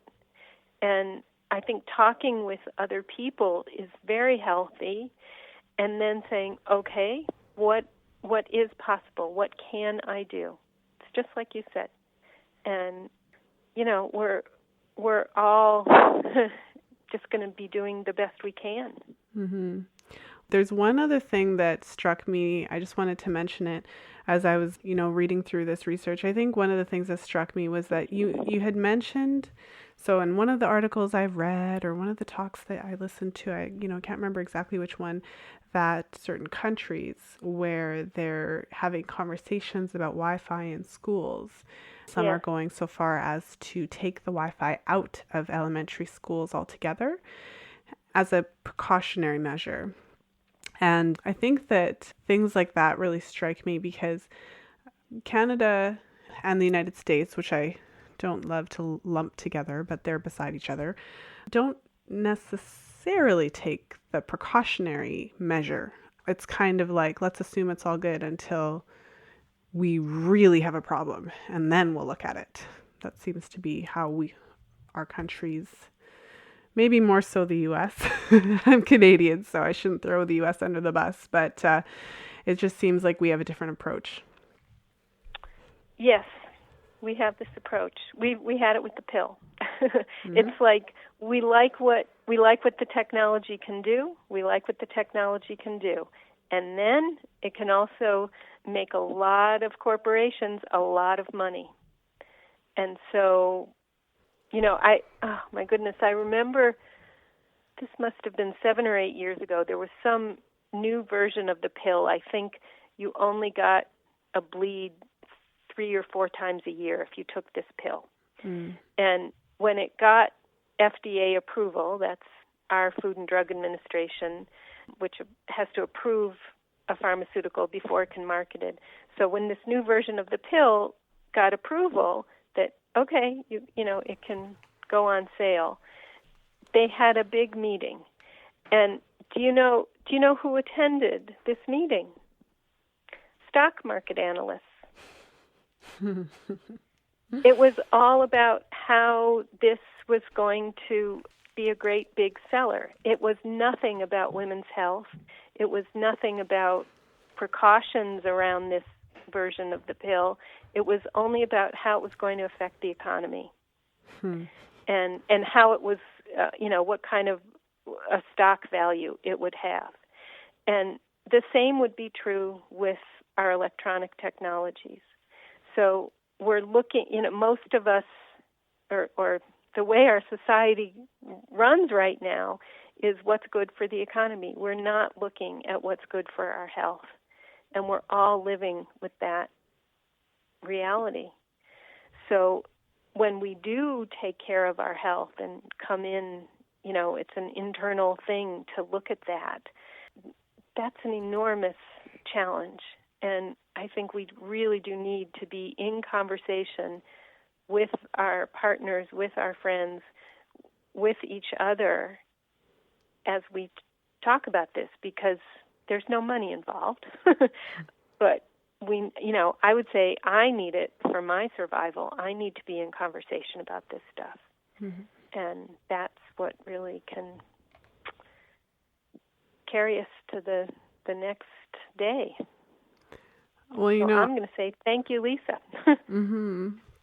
And I think talking with other people is very healthy. And then saying, okay, what is possible? What can I do? It's just like you said. And, we're all just going to be doing the best we can. Mm-hmm. There's one other thing that struck me. I just wanted to mention it as I was, reading through this research. I think one of the things that struck me was that you had mentioned, so in one of the articles I've read or one of the talks that I listened to, I can't remember exactly which one, that certain countries where they're having conversations about Wi-Fi in schools, some are going so far as to take the Wi-Fi out of elementary schools altogether as a precautionary measure. And I think that things like that really strike me because Canada and the United States, which I don't love to lump together, but they're beside each other, don't necessarily take the precautionary measure. It's kind of like, let's assume it's all good until we really have a problem, and then we'll look at it. That seems to be how our countries, maybe more so the U.S. I'm Canadian, so I shouldn't throw the U.S. under the bus, but it just seems like we have a different approach. Yes, we have this approach. We had it with the pill. It's like we like what the technology can do. We like what the technology can do, and then it can also make a lot of corporations a lot of money. And so, oh my goodness, I remember this must have been 7 or 8 years ago. There was some new version of the pill. I think you only got a bleed 3 or 4 times a year if you took this pill. And when it got FDA approval, that's our Food and Drug Administration, which has to approve a pharmaceutical before it can market it. So when this new version of the pill got approval that, okay, it can go on sale, they had a big meeting. And do you know who attended this meeting? Stock market analysts. It was all about how this was going to be a great big seller. It was nothing about women's health. It was nothing about precautions around this version of the pill. It was only about how it was going to affect the economy, and how it was, what kind of a stock value it would have. And the same would be true with our electronic technologies. So we're looking, most of us, or the way our society runs right now is what's good for the economy. We're not looking at what's good for our health. And we're all living with that reality. So when we do take care of our health and come in, it's an internal thing to look at that. That's an enormous challenge. And I think we really do need to be in conversation with our partners, with our friends, with each other as we talk about this, because there's no money involved. But I would say I need it for my survival. I need to be in conversation about this stuff. And that's what really can carry us to the next day. Well, I'm going to say thank you, Lisa.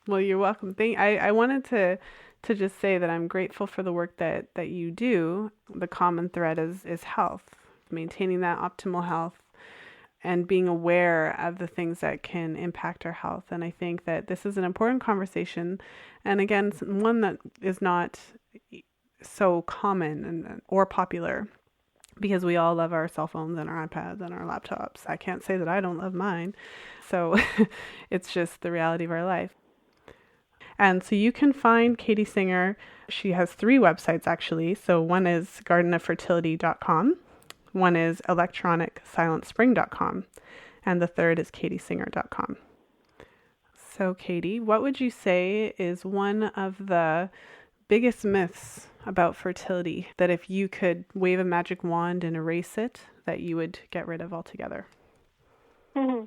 Well, you're welcome. I wanted to to just say that I'm grateful for the work that you do. The common thread is health, maintaining that optimal health and being aware of the things that can impact our health. And I think that this is an important conversation. And again, one that is not so common or popular, because we all love our cell phones and our iPads and our laptops. I can't say that I don't love mine. So it's just the reality of our life. And so you can find Katie Singer. She has 3 websites actually. So one is gardenoffertility.com, one is electronicsilentspring.com, and the third is katiesinger.com. So Katie, what would you say is one of the biggest myths about fertility that if you could wave a magic wand and erase it, that you would get rid of altogether? Mm-hmm.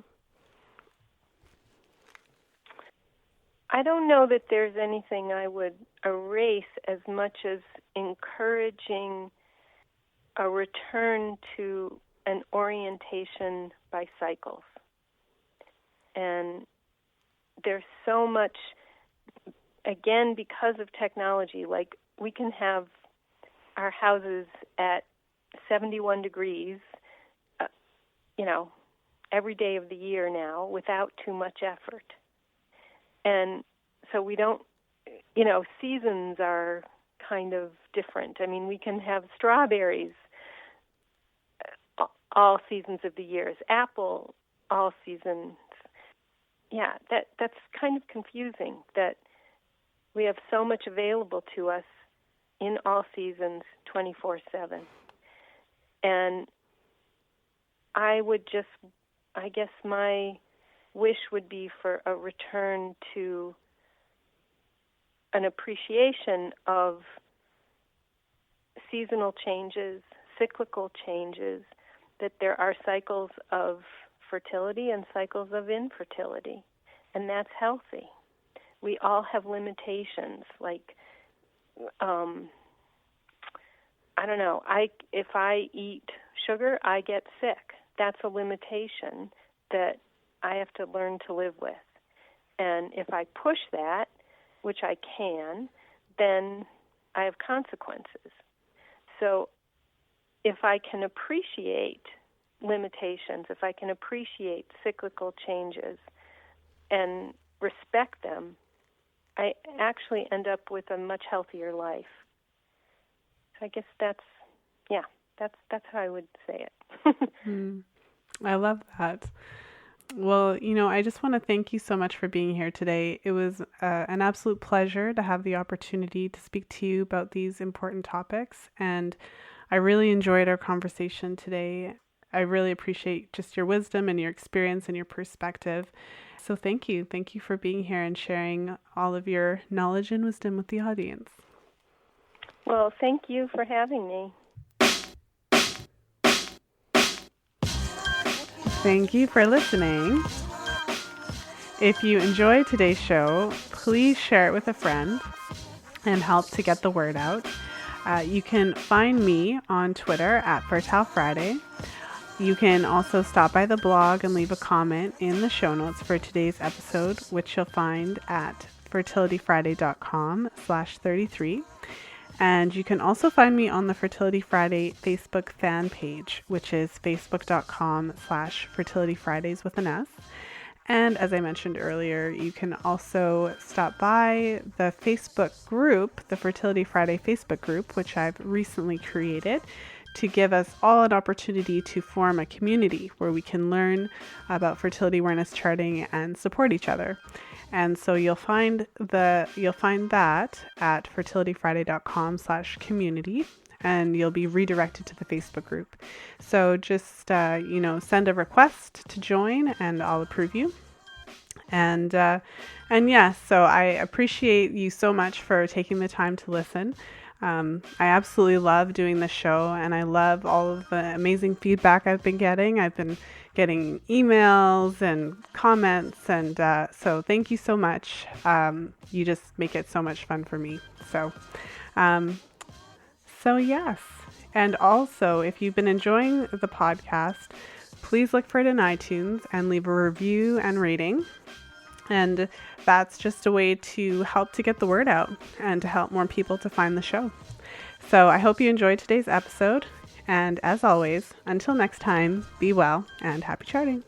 I don't know that there's anything I would erase as much as encouraging a return to an orientation by cycles. And there's so much, again, because of technology, like we can have our houses at 71 degrees, every day of the year now without too much effort. And so we don't, seasons are kind of different. I mean, we can have strawberries all seasons of the years, apple all seasons. Yeah, that's kind of confusing that we have so much available to us in all seasons 24/7. And I guess my wish would be for a return to an appreciation of seasonal changes, cyclical changes, that there are cycles of fertility and cycles of infertility, and that's healthy. We all have limitations, like, if I eat sugar, I get sick. That's a limitation that I have to learn to live with. And if I push that, which I can, then I have consequences. So if I can appreciate limitations, if I can appreciate cyclical changes and respect them, I actually end up with a much healthier life. So I guess that's how I would say it. I love that. Well, I just want to thank you so much for being here today. It was an absolute pleasure to have the opportunity to speak to you about these important topics. And I really enjoyed our conversation today. I really appreciate just your wisdom and your experience and your perspective. So thank you. Thank you for being here and sharing all of your knowledge and wisdom with the audience. Well, thank you for having me. Thank you for listening. If you enjoyed today's show, please share it with a friend and help to get the word out. You can find me on Twitter at Fertile Friday. You can also stop by the blog and leave a comment in the show notes for today's episode, which you'll find at fertilityfriday.com/33. And you can also find me on the Fertility Friday Facebook fan page, which is facebook.com/fertilityfridays with an S. And as I mentioned earlier, you can also stop by the Facebook group, the Fertility Friday Facebook group, which I've recently created to give us all an opportunity to form a community where we can learn about fertility awareness charting and support each other. And so you'll find that at fertilityfriday.com/community, and you'll be redirected to the Facebook group. So just, send a request to join and I'll approve you. And yes, so I appreciate you so much for taking the time to listen. I absolutely love doing this show, and I love all of the amazing feedback I've been getting. I've been getting emails and comments, and so thank you so much. You just make it so much fun for me. So yes. And also, if you've been enjoying the podcast, please look for it in iTunes and leave a review and rating. And that's just a way to help to get the word out and to help more people to find the show. So I hope you enjoyed today's episode. And as always, until next time, be well and happy charting.